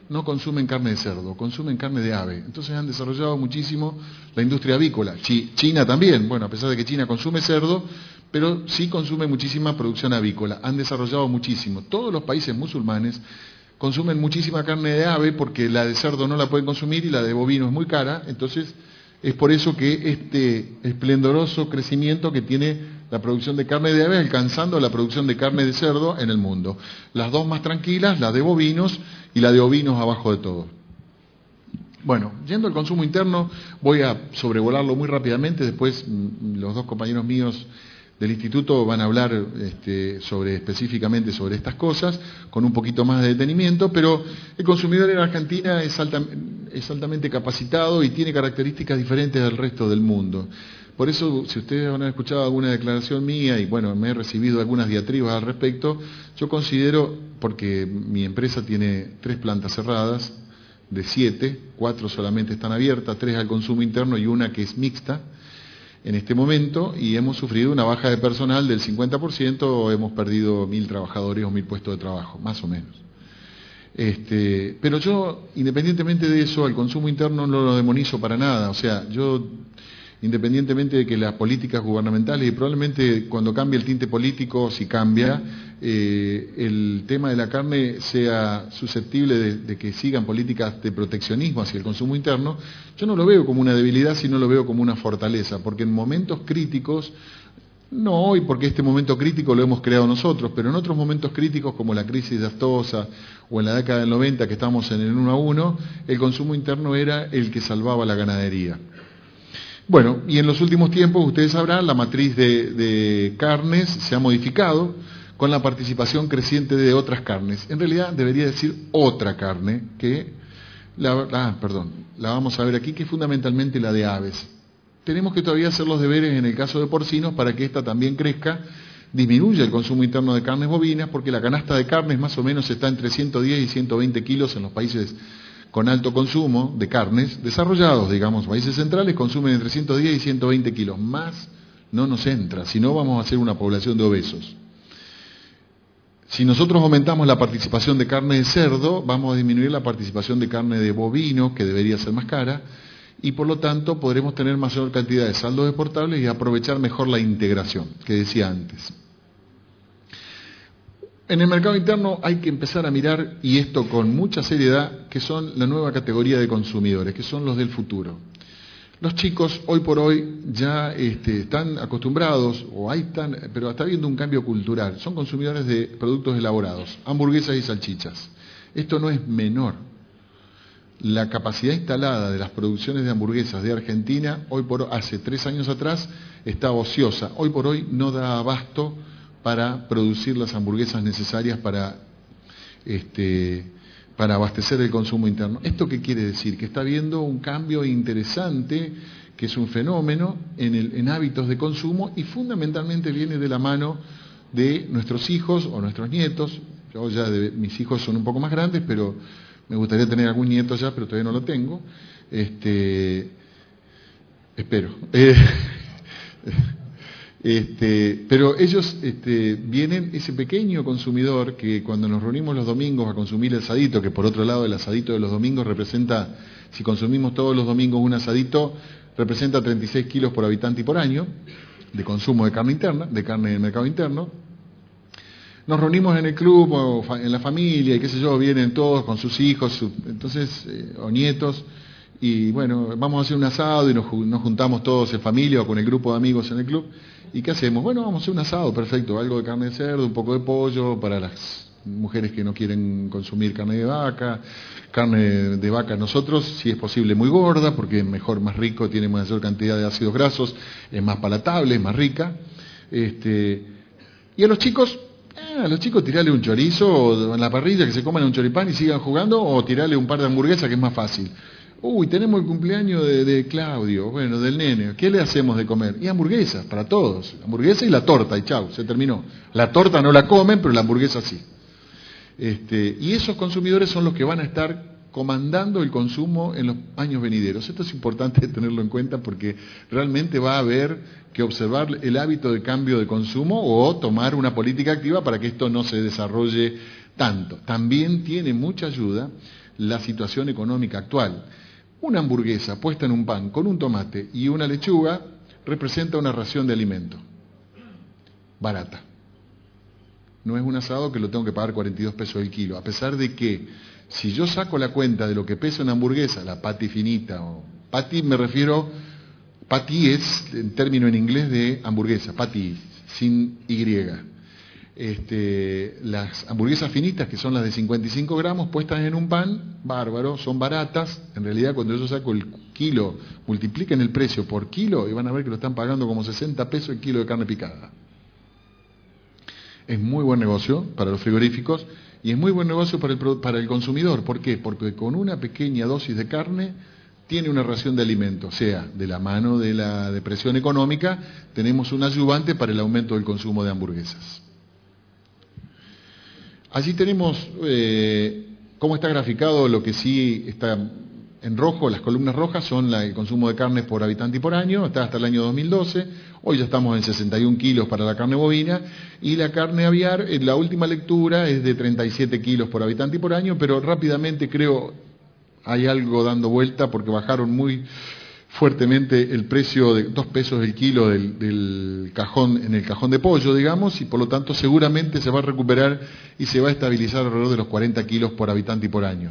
No consumen carne de cerdo, consumen carne de ave. Entonces han desarrollado muchísimo la industria avícola. China también, bueno, a pesar de que China consume cerdo, pero sí consume muchísima producción avícola. Han desarrollado muchísimo. Todos los países musulmanes consumen muchísima carne de ave porque la de cerdo no la pueden consumir y la de bovino es muy cara. Entonces es por eso que este esplendoroso crecimiento que tiene la producción de carne de ave alcanzando la producción de carne de cerdo en el mundo. Las dos más tranquilas, las de bovinos, y la de ovinos abajo de todo. Bueno, yendo al consumo interno, voy a sobrevolarlo muy rápidamente, después los dos compañeros míos del instituto van a hablar específicamente sobre estas cosas, con un poquito más de detenimiento, pero el consumidor en Argentina es altamente capacitado y tiene características diferentes del resto del mundo. Por eso, si ustedes han escuchado alguna declaración mía, y bueno, me he recibido algunas diatribas al respecto, yo considero, porque mi empresa tiene 3 plantas cerradas, de 7, 4 solamente están abiertas, 3 al consumo interno y una que es mixta en este momento, y hemos sufrido una baja de personal del 50%, hemos perdido 1.000 trabajadores o 1.000 puestos de trabajo, más o menos. Pero yo, independientemente de eso, al consumo interno no lo demonizo para nada, o sea, yo, independientemente de que las políticas gubernamentales, y probablemente cuando cambie el tinte político, si cambia, el tema de la carne sea susceptible de que sigan políticas de proteccionismo hacia el consumo interno, yo no lo veo como una debilidad, sino lo veo como una fortaleza, porque en momentos críticos, no hoy porque este momento crítico lo hemos creado nosotros, pero en otros momentos críticos como la crisis de aftosa o en la década del 90 que estamos en el 1 a 1, el consumo interno era el que salvaba la ganadería. Bueno, y en los últimos tiempos, ustedes sabrán, la matriz de carnes se ha modificado con la participación creciente de otras carnes. En realidad debería decir otra carne, que la vamos a ver aquí, que es fundamentalmente la de aves. Tenemos que todavía hacer los deberes en el caso de porcinos para que esta también crezca, disminuya el consumo interno de carnes bovinas, porque la canasta de carnes más o menos está entre 110 y 120 kilos en los países con alto consumo de carnes, desarrollados, digamos, países centrales consumen entre 110 y 120 kilos, más no nos entra, si no vamos a hacer una población de obesos. Si nosotros aumentamos la participación de carne de cerdo, vamos a disminuir la participación de carne de bovino, que debería ser más cara, y por lo tanto podremos tener mayor cantidad de saldos exportables y aprovechar mejor la integración, que decía antes. En el mercado interno hay que empezar a mirar, y esto con mucha seriedad, que son la nueva categoría de consumidores, que son los del futuro. Los chicos hoy por hoy ya están acostumbrados, pero está habiendo un cambio cultural. Son consumidores de productos elaborados, hamburguesas y salchichas. Esto no es menor. La capacidad instalada de las producciones de hamburguesas de Argentina, hace 3 años atrás, estaba ociosa. Hoy por hoy no da abasto para producir las hamburguesas necesarias para abastecer el consumo interno. ¿Esto qué quiere decir? Que está habiendo un cambio interesante, que es un fenómeno en hábitos de consumo, y fundamentalmente viene de la mano de nuestros hijos o nuestros nietos. Yo mis hijos son un poco más grandes, pero me gustaría tener algún nieto ya, pero todavía no lo tengo. Espero. Pero ellos vienen, ese pequeño consumidor que cuando nos reunimos los domingos a consumir el asadito, que por otro lado el asadito de los domingos representa, si consumimos todos los domingos un asadito, representa 36 kilos por habitante y por año de consumo de carne interna, de carne en el mercado interno. Nos reunimos en el club o en la familia y qué sé yo, vienen todos con sus hijos, o nietos, y bueno, vamos a hacer un asado y nos juntamos todos en familia o con el grupo de amigos en el club. ¿Y qué hacemos? Bueno, vamos a hacer un asado, perfecto, algo de carne de cerdo, un poco de pollo para las mujeres que no quieren consumir carne de vaca. Carne de vaca nosotros, si es posible, muy gorda, porque es mejor, más rico, tiene mayor cantidad de ácidos grasos, es más palatable, es más rica. Y a los chicos tirarle un chorizo en la parrilla, que se coman un choripán y sigan jugando, o tirarle un par de hamburguesas, que es más fácil. Uy, tenemos el cumpleaños de Claudio, bueno, del nene, ¿qué le hacemos de comer? Y hamburguesas, para todos, hamburguesa y la torta, y chau, se terminó. La torta no la comen, pero la hamburguesa sí. Y esos consumidores son los que van a estar comandando el consumo en los años venideros. Esto es importante tenerlo en cuenta porque realmente va a haber que observar el hábito de cambio de consumo o tomar una política activa para que esto no se desarrolle tanto. También tiene mucha ayuda la situación económica actual. Una hamburguesa puesta en un pan con un tomate y una lechuga representa una ración de alimento barata. No es un asado que lo tengo que pagar 42 pesos el kilo, a pesar de que si yo saco la cuenta de lo que pesa una hamburguesa, la patty finita, o patty me refiero, patty es el término en inglés de hamburguesa, patty sin Y. Las hamburguesas finitas, que son las de 55 gramos, puestas en un pan, bárbaro, son baratas. En realidad, cuando yo saco el kilo, multipliquen el precio por kilo y van a ver que lo están pagando como 60 pesos el kilo de carne picada. Es muy buen negocio para los frigoríficos y es muy buen negocio para el consumidor. ¿Por qué? Porque con una pequeña dosis de carne tiene una ración de alimento, o sea, de la mano de la depresión económica, tenemos un ayudante para el aumento del consumo de hamburguesas. Allí tenemos cómo está graficado. Lo que sí está en rojo, las columnas rojas, son el consumo de carne por habitante y por año, está hasta el año 2012, hoy ya estamos en 61 kilos para la carne bovina, y la carne aviar, en la última lectura, es de 37 kilos por habitante y por año, pero rápidamente creo hay algo dando vuelta porque bajaron muy fuertemente el precio de 2 pesos el kilo del cajón, en el cajón de pollo, digamos, y por lo tanto seguramente se va a recuperar y se va a estabilizar alrededor de los 40 kilos por habitante y por año.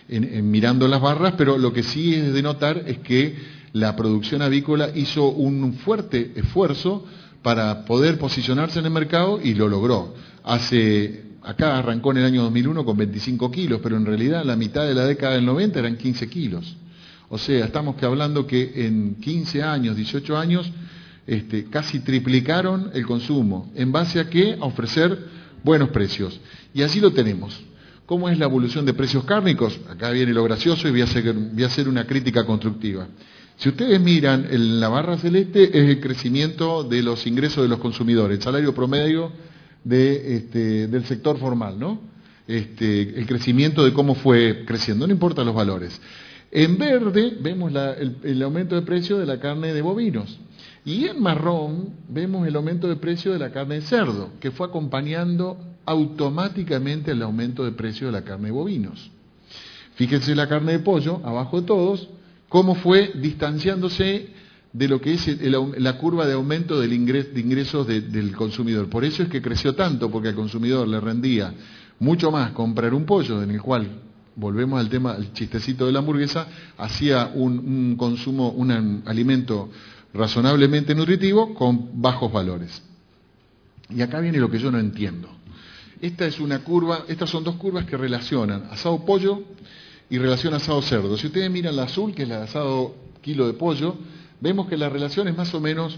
Mirando las barras, pero lo que sí es de notar es que la producción avícola hizo un fuerte esfuerzo para poder posicionarse en el mercado y lo logró. Acá arrancó en el año 2001 con 25 kilos, pero en realidad la mitad de la década del 90 eran 15 kilos. O sea, estamos hablando que en 15 años, 18 años, casi triplicaron el consumo. ¿En base a qué? A ofrecer buenos precios. Y así lo tenemos. ¿Cómo es la evolución de precios cárnicos? Acá viene lo gracioso y voy a hacer una crítica constructiva. Si ustedes miran, en la barra celeste es el crecimiento de los ingresos de los consumidores, el salario promedio del sector formal, ¿no? El crecimiento de cómo fue creciendo, no importa los valores. En verde vemos el aumento de precio de la carne de bovinos. Y en marrón vemos el aumento de precio de la carne de cerdo, que fue acompañando automáticamente el aumento de precio de la carne de bovinos. Fíjense la carne de pollo, abajo de todos, cómo fue distanciándose de lo que es la curva de aumento de ingresos del consumidor. Por eso es que creció tanto, porque al consumidor le rendía mucho más comprar un pollo, en el cual, volvemos al tema, al chistecito de la hamburguesa, hacía un consumo, un alimento razonablemente nutritivo con bajos valores. Y acá viene lo que yo no entiendo. Estas son dos curvas que relacionan asado pollo y relación asado cerdo. Si ustedes miran la azul, que es la de asado kilo de pollo, vemos que la relación es más o menos,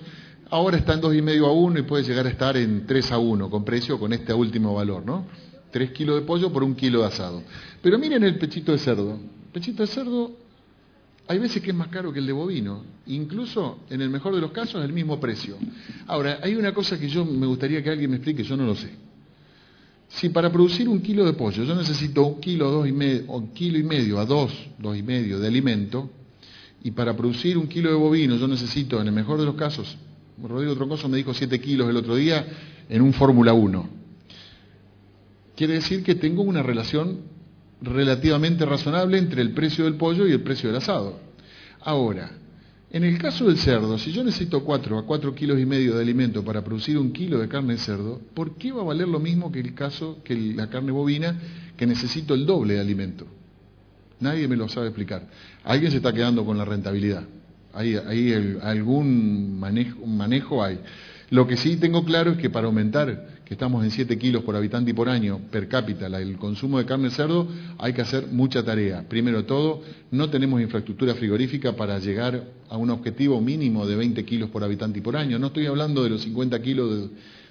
ahora está en 2,5 a 1 y puede llegar a estar en 3 a 1 con precio, con este último valor, ¿no? 3 kilos de pollo por 1 kilo de asado. Pero miren el pechito de cerdo. El pechito de cerdo hay veces que es más caro que el de bovino. Incluso, en el mejor de los casos, es el mismo precio. Ahora, hay una cosa que yo me gustaría que alguien me explique, yo no lo sé. Si para producir 1 kilo de pollo yo necesito 1 kilo, 2,5, o 1,5 kilos a 2,5 de alimento, y para producir 1 kilo de bovino yo necesito, en el mejor de los casos, Rodrigo Troncoso me dijo 7 kilos el otro día en un Fórmula 1. Quiere decir que tengo una relación relativamente razonable entre el precio del pollo y el precio del asado. Ahora, en el caso del cerdo, si yo necesito 4 a 4,5 kilos de alimento para producir 1 kilo de carne de cerdo, ¿por qué va a valer lo mismo que la carne bovina, que necesito el doble de alimento? Nadie me lo sabe explicar. Alguien se está quedando con la rentabilidad. Algún manejo hay. Lo que sí tengo claro es que para aumentar, que estamos en 7 kilos por habitante y por año per cápita, el consumo de carne de cerdo, hay que hacer mucha tarea. Primero de todo, no tenemos infraestructura frigorífica para llegar a un objetivo mínimo de 20 kilos por habitante y por año. No estoy hablando de los 50 kilos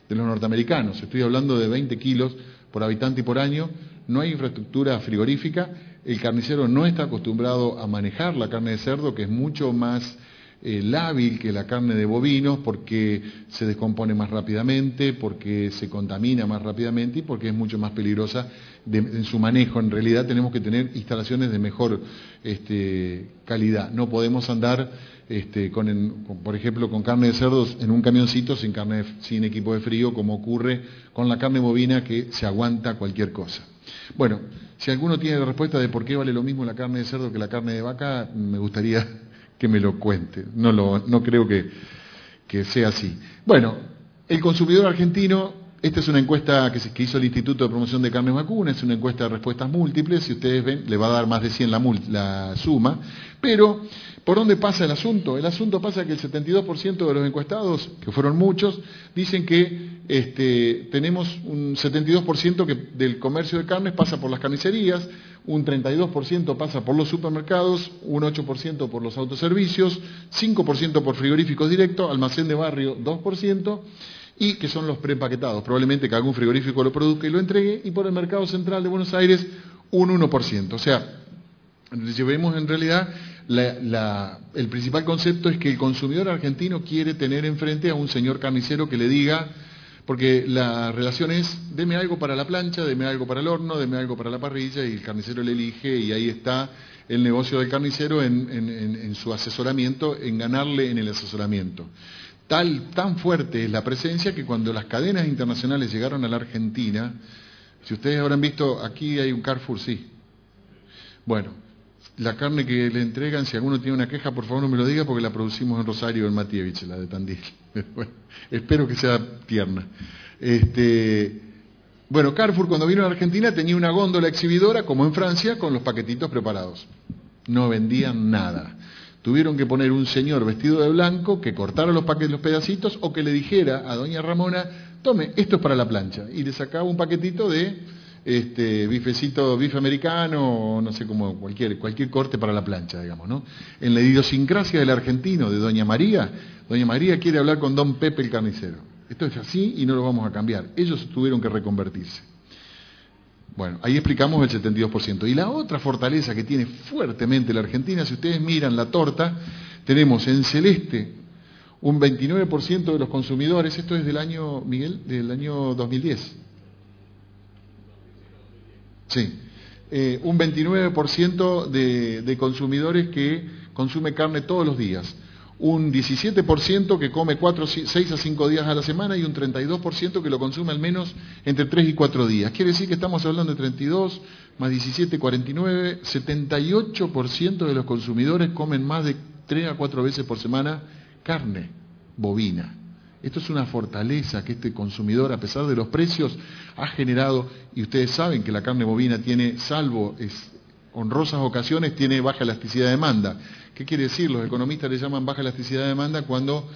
de los norteamericanos, estoy hablando de 20 kilos por habitante y por año. No hay infraestructura frigorífica, el carnicero no está acostumbrado a manejar la carne de cerdo, que es mucho más lábil que la carne de bovinos, porque se descompone más rápidamente, porque se contamina más rápidamente y porque es mucho más peligrosa en su manejo. En realidad tenemos que tener instalaciones de mejor calidad. No podemos andar, por ejemplo, con carne de cerdos en un camioncito sin equipo de frío, como ocurre con la carne bovina, que se aguanta cualquier cosa. Bueno, si alguno tiene la respuesta de por qué vale lo mismo la carne de cerdo que la carne de vaca, me gustaría que me lo cuente. No creo que sea así. Bueno, el consumidor argentino esta es una encuesta que hizo el Instituto de Promoción de Carnes Vacunas, es una encuesta de respuestas múltiples, si ustedes ven, le va a dar más de 100 la suma, pero ¿por dónde pasa el asunto? El asunto pasa que el 72% de los encuestados, que fueron muchos, dicen que tenemos un 72% del comercio de carnes pasa por las carnicerías, un 32% pasa por los supermercados, un 8% por los autoservicios, 5% por frigoríficos directos, almacén de barrio 2%, y que son los preempaquetados, probablemente que algún frigorífico lo produzca y lo entregue, y por el mercado central de Buenos Aires un 1%. O sea, llevemos en realidad, el principal concepto es que el consumidor argentino quiere tener enfrente a un señor carnicero que le diga, porque la relación es, deme algo para la plancha, deme algo para el horno, deme algo para la parrilla, y el carnicero le elige, y ahí está el negocio del carnicero en su asesoramiento, en ganarle en el asesoramiento. Tan fuerte es la presencia que cuando las cadenas internacionales llegaron a la Argentina, si ustedes habrán visto, aquí hay un Carrefour, sí. Bueno, la carne que le entregan, si alguno tiene una queja, por favor no me lo diga, porque la producimos en Rosario, en Matievich, la de Tandil. Bueno, espero que sea tierna. Bueno, Carrefour cuando vino a la Argentina tenía una góndola exhibidora, como en Francia, con los paquetitos preparados. No vendían nada. Tuvieron que poner un señor vestido de blanco que cortara los pedacitos, o que le dijera a doña Ramona, tome, esto es para la plancha, y le sacaba un paquetito de bife americano, o no sé, como cualquier corte para la plancha, digamos, ¿no? En la idiosincrasia del argentino, de doña María quiere hablar con don Pepe el carnicero. Esto es así y no lo vamos a cambiar. Ellos tuvieron que reconvertirse. Bueno, ahí explicamos el 72%. Y la otra fortaleza que tiene fuertemente la Argentina, si ustedes miran la torta, tenemos en celeste un 29% de los consumidores, esto es del año, Miguel, del año 2010. Sí, un 29% de consumidores que consume carne todos los días. Un 17% que come 6 a 5 días a la semana y un 32% que lo consume al menos entre 3 y 4 días. Quiere decir que estamos hablando de 32 más 17, 49, 78% de los consumidores comen más de 3 a 4 veces por semana carne bovina. Esto es una fortaleza que este consumidor, a pesar de los precios, ha generado, y ustedes saben que la carne bovina tiene, salvo honrosas ocasiones, tiene baja elasticidad de demanda. ¿Qué quiere decir? Los economistas le llaman baja elasticidad de demanda cuando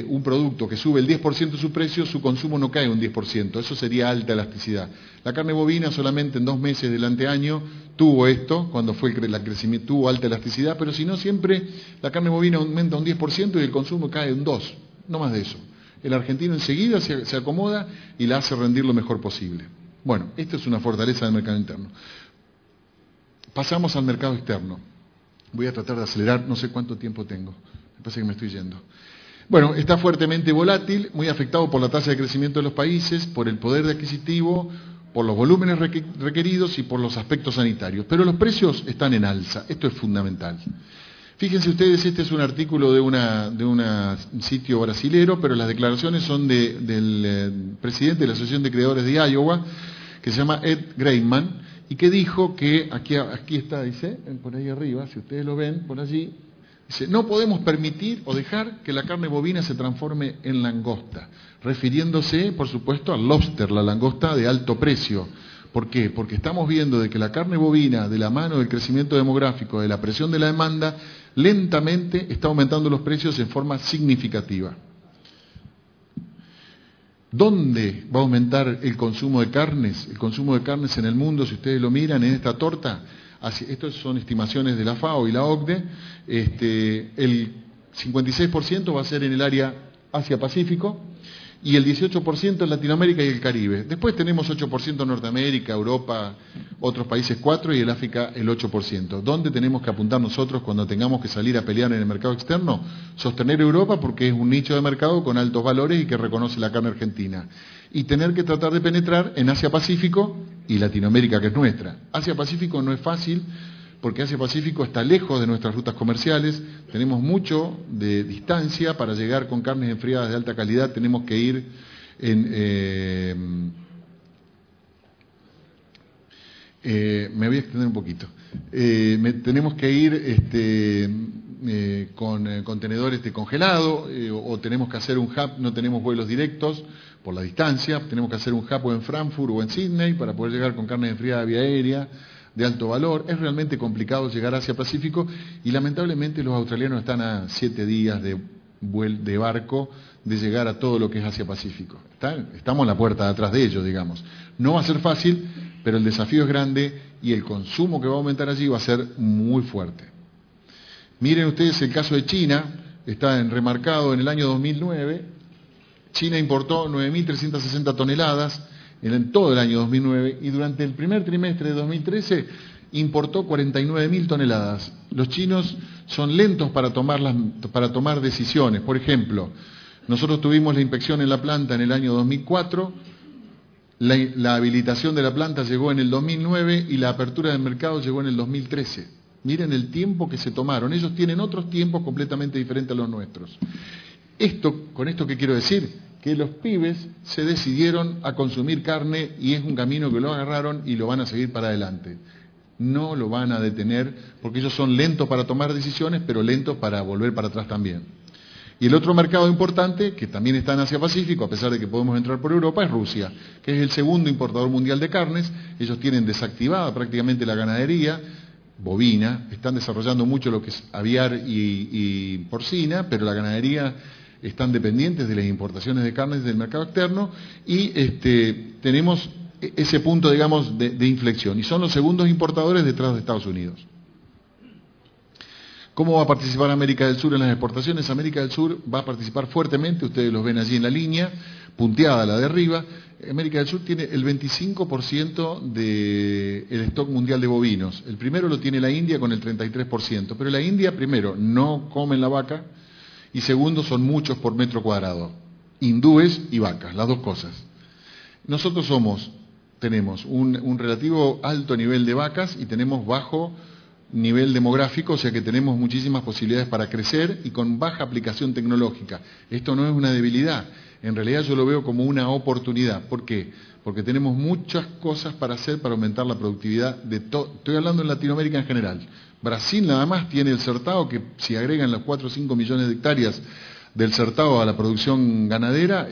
un producto que sube el 10% de su precio, su consumo no cae un 10%, eso sería alta elasticidad. La carne bovina solamente en 2 meses del anteaño tuvo esto, cuando fue el crecimiento, tuvo alta elasticidad, pero si no siempre la carne bovina aumenta un 10% y el consumo cae un 2%, no más de eso. El argentino enseguida se acomoda y la hace rendir lo mejor posible. Bueno, esta es una fortaleza del mercado interno. Pasamos al mercado externo. Voy a tratar de acelerar, no sé cuánto tiempo tengo, me parece que me estoy yendo. Bueno, está fuertemente volátil, muy afectado por la tasa de crecimiento de los países, por el poder adquisitivo, por los volúmenes requeridos y por los aspectos sanitarios. Pero los precios están en alza, esto es fundamental. Fíjense ustedes, este es un artículo de un sitio brasilero, pero las declaraciones son del presidente de la Asociación de Creadores de Iowa, que se llama Ed Greinman, y que dijo que, aquí está, dice, por ahí arriba, si ustedes lo ven, por allí, dice, no podemos permitir o dejar que la carne bovina se transforme en langosta, refiriéndose, por supuesto, al lobster, la langosta de alto precio. ¿Por qué? Porque estamos viendo de que la carne bovina, de la mano del crecimiento demográfico, de la presión de la demanda, lentamente está aumentando los precios en forma significativa. ¿Dónde va a aumentar el consumo de carnes? El consumo de carnes en el mundo, si ustedes lo miran en esta torta, estas son estimaciones de la FAO y la OCDE, el 56% va a ser en el área Asia-Pacífico, y el 18% en Latinoamérica y el Caribe. Después tenemos 8% en Norteamérica, Europa, otros países 4% y el África el 8%. ¿Dónde tenemos que apuntar nosotros cuando tengamos que salir a pelear en el mercado externo? Sostener Europa porque es un nicho de mercado con altos valores y que reconoce la carne argentina. Y tener que tratar de penetrar en Asia-Pacífico y Latinoamérica, que es nuestra. Asia-Pacífico no es fácil, porque Asia-Pacífico está lejos de nuestras rutas comerciales, tenemos mucho de distancia para llegar con carnes enfriadas de alta calidad, tenemos que ir me voy a extender un poquito, tenemos que ir con contenedores de congelado, o tenemos que hacer un hub, no tenemos vuelos directos por la distancia, tenemos que hacer un hub o en Frankfurt o en Sydney para poder llegar con carne enfriada vía aérea de alto valor. Es realmente complicado llegar a Asia-Pacífico y lamentablemente los australianos están a 7 días de barco de llegar a todo lo que es Asia-Pacífico. Estamos en la puerta de atrás de ellos, digamos. No va a ser fácil, pero el desafío es grande y el consumo que va a aumentar allí va a ser muy fuerte. Miren ustedes el caso de China, está remarcado en el año 2009. China importó 9.360 toneladas en todo el año 2009 y durante el primer trimestre de 2013 importó 49.000 toneladas. Los chinos son lentos para tomar decisiones. Por ejemplo, nosotros tuvimos la inspección en la planta en el año 2004, la habilitación de la planta llegó en el 2009 y la apertura del mercado llegó en el 2013. Miren el tiempo que se tomaron. Ellos tienen otros tiempos completamente diferentes a los nuestros. Con esto, ¿qué quiero decir? Que los pibes se decidieron a consumir carne y es un camino que lo agarraron y lo van a seguir para adelante. No lo van a detener porque ellos son lentos para tomar decisiones, pero lentos para volver para atrás también. Y el otro mercado importante, que también está en Asia-Pacífico, a pesar de que podemos entrar por Europa, es Rusia, que es el segundo importador mundial de carnes. Ellos tienen desactivada prácticamente la ganadería bovina, están desarrollando mucho lo que es aviar y porcina, pero la ganadería están dependientes de las importaciones de carnes del mercado externo y tenemos ese punto, digamos, de inflexión. Y son los segundos importadores detrás de Estados Unidos. ¿Cómo va a participar América del Sur en las exportaciones? América del Sur va a participar fuertemente, ustedes los ven allí en la línea, punteada la de arriba. América del Sur tiene el 25% del stock mundial de bovinos. El primero lo tiene la India con el 33%, pero la India, primero, no comen la vaca, y segundo, son muchos por metro cuadrado. Hindúes y vacas, las dos cosas. Nosotros tenemos un relativo alto nivel de vacas y tenemos bajo nivel demográfico, o sea que tenemos muchísimas posibilidades para crecer y con baja aplicación tecnológica. Esto no es una debilidad, en realidad yo lo veo como una oportunidad. ¿Por qué? Porque tenemos muchas cosas para hacer para aumentar la productividad de todo. Estoy hablando en Latinoamérica en general. Brasil nada más tiene el certado, que si agregan los 4 o 5 millones de hectáreas del certado a la producción ganadera,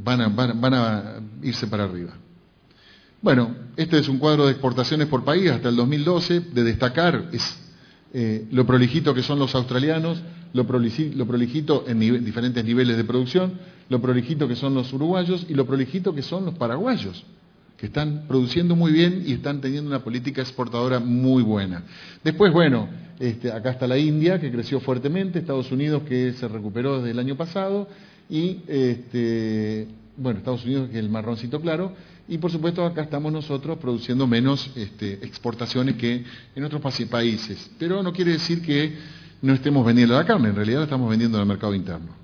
van a irse para arriba. Bueno, este es un cuadro de exportaciones por país hasta el 2012. De destacar es lo prolijito que son los australianos, lo prolijito en diferentes niveles de producción, lo prolijito que son los uruguayos y lo prolijito que son los paraguayos, que están produciendo muy bien y están teniendo una política exportadora muy buena. Después, bueno, acá está la India, que creció fuertemente, Estados Unidos, que se recuperó desde el año pasado, y Estados Unidos, que es el marroncito claro, y por supuesto acá estamos nosotros produciendo menos exportaciones que en otros países. Pero no quiere decir que no estemos vendiendo la carne, en realidad la estamos vendiendo en el mercado interno.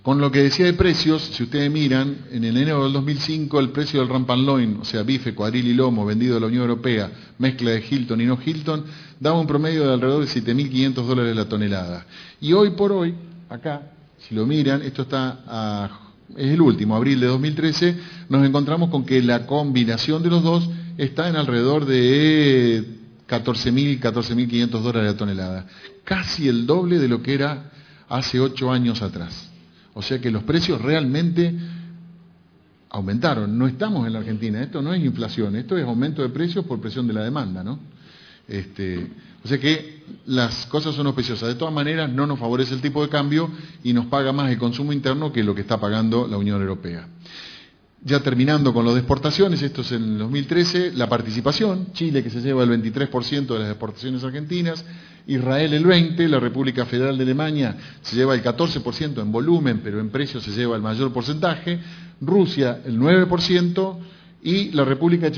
Con lo que decía de precios, si ustedes miran, en enero del 2005 el precio del ramp and loin, o sea, bife, cuadril y lomo vendido a la Unión Europea, mezcla de Hilton y no Hilton, daba un promedio de alrededor de $7.500 la tonelada. Y hoy por hoy, acá, si lo miran, esto es el último, abril de 2013, nos encontramos con que la combinación de los dos está en alrededor de $14.500 la tonelada. Casi el doble de lo que era hace 8 años atrás. O sea que los precios realmente aumentaron. No estamos en la Argentina, esto no es inflación, esto es aumento de precios por presión de la demanda, ¿no? O sea que las cosas son auspiciosas. De todas maneras, no nos favorece el tipo de cambio y nos paga más el consumo interno que lo que está pagando la Unión Europea. Ya terminando con lo de exportaciones, esto es en el 2013, la participación, Chile que se lleva el 23% de las exportaciones argentinas, Israel el 20%, la República Federal de Alemania se lleva el 14% en volumen, pero en precio se lleva el mayor porcentaje, Rusia el 9% y la República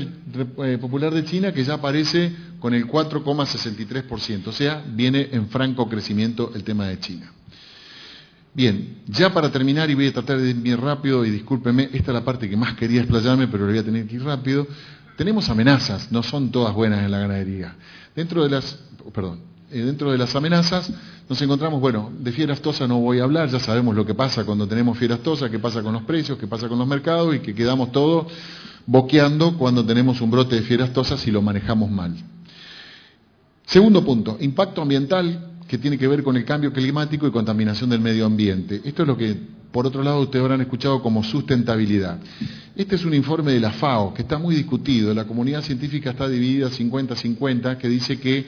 Popular de China que ya aparece con el 4,63%, o sea, viene en franco crecimiento el tema de China. Bien, ya para terminar, y voy a tratar de ir bien rápido, y discúlpeme, esta es la parte que más quería explayarme, pero le voy a tener que ir rápido. Tenemos amenazas, no son todas buenas en la ganadería. Dentro de las amenazas nos encontramos, de fieras aftosa no voy a hablar, ya sabemos lo que pasa cuando tenemos fiera aftosa, qué pasa con los precios, qué pasa con los mercados, y que quedamos todos boqueando cuando tenemos un brote de fiera aftosa si lo manejamos mal. Segundo punto, impacto ambiental, que tiene que ver con el cambio climático y contaminación del medio ambiente. Esto es lo que, por otro lado, ustedes habrán escuchado como sustentabilidad. Este es un informe de la FAO, que está muy discutido. La comunidad científica está dividida 50-50, que dice que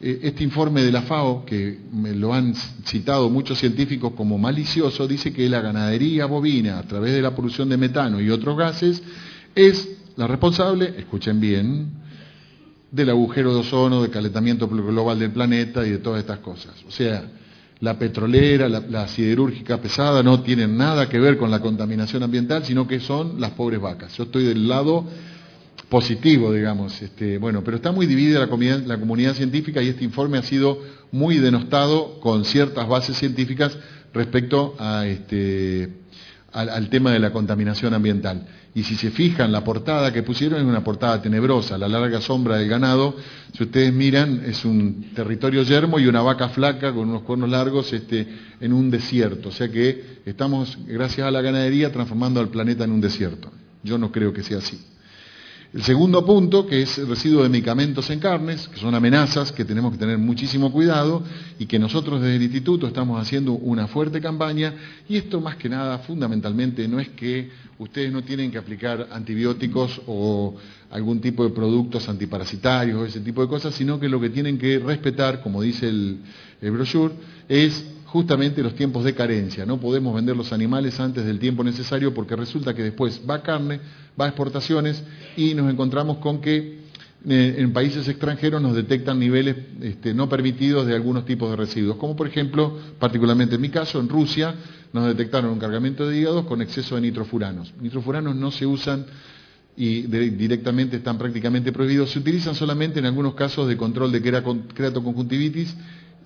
este informe de la FAO, que me lo han citado muchos científicos como malicioso, dice que la ganadería bovina, a través de la producción de metano y otros gases, es la responsable, escuchen bien, del agujero de ozono, del calentamiento global del planeta y de todas estas cosas. O sea, la petrolera, la siderúrgica pesada no tienen nada que ver con la contaminación ambiental, sino que son las pobres vacas. Yo estoy del lado positivo, digamos. Bueno, pero está muy dividida la comunidad científica y este informe ha sido muy denostado con ciertas bases científicas respecto a al tema de la contaminación ambiental. Y si se fijan, la portada que pusieron es una portada tenebrosa, la larga sombra del ganado. Si ustedes miran, es un territorio yermo y una vaca flaca con unos cuernos largos en un desierto. O sea que estamos, gracias a la ganadería, transformando al planeta en un desierto. Yo no creo que sea así. El segundo punto, que es el residuo de medicamentos en carnes, que son amenazas que tenemos que tener muchísimo cuidado y que nosotros desde el Instituto estamos haciendo una fuerte campaña. Y esto más que nada, fundamentalmente, no es que ustedes no tienen que aplicar antibióticos o algún tipo de productos antiparasitarios o ese tipo de cosas, sino que lo que tienen que respetar, como dice el brochure, es justamente los tiempos de carencia. No podemos vender los animales antes del tiempo necesario porque resulta que después va carne, va a exportaciones y nos encontramos con que en países extranjeros nos detectan niveles no permitidos de algunos tipos de residuos, como por ejemplo, particularmente en mi caso, en Rusia nos detectaron un cargamento de hígados con exceso de nitrofuranos. Nitrofuranos no se usan y directamente están prácticamente prohibidos, se utilizan solamente en algunos casos de control de queratoconjuntivitis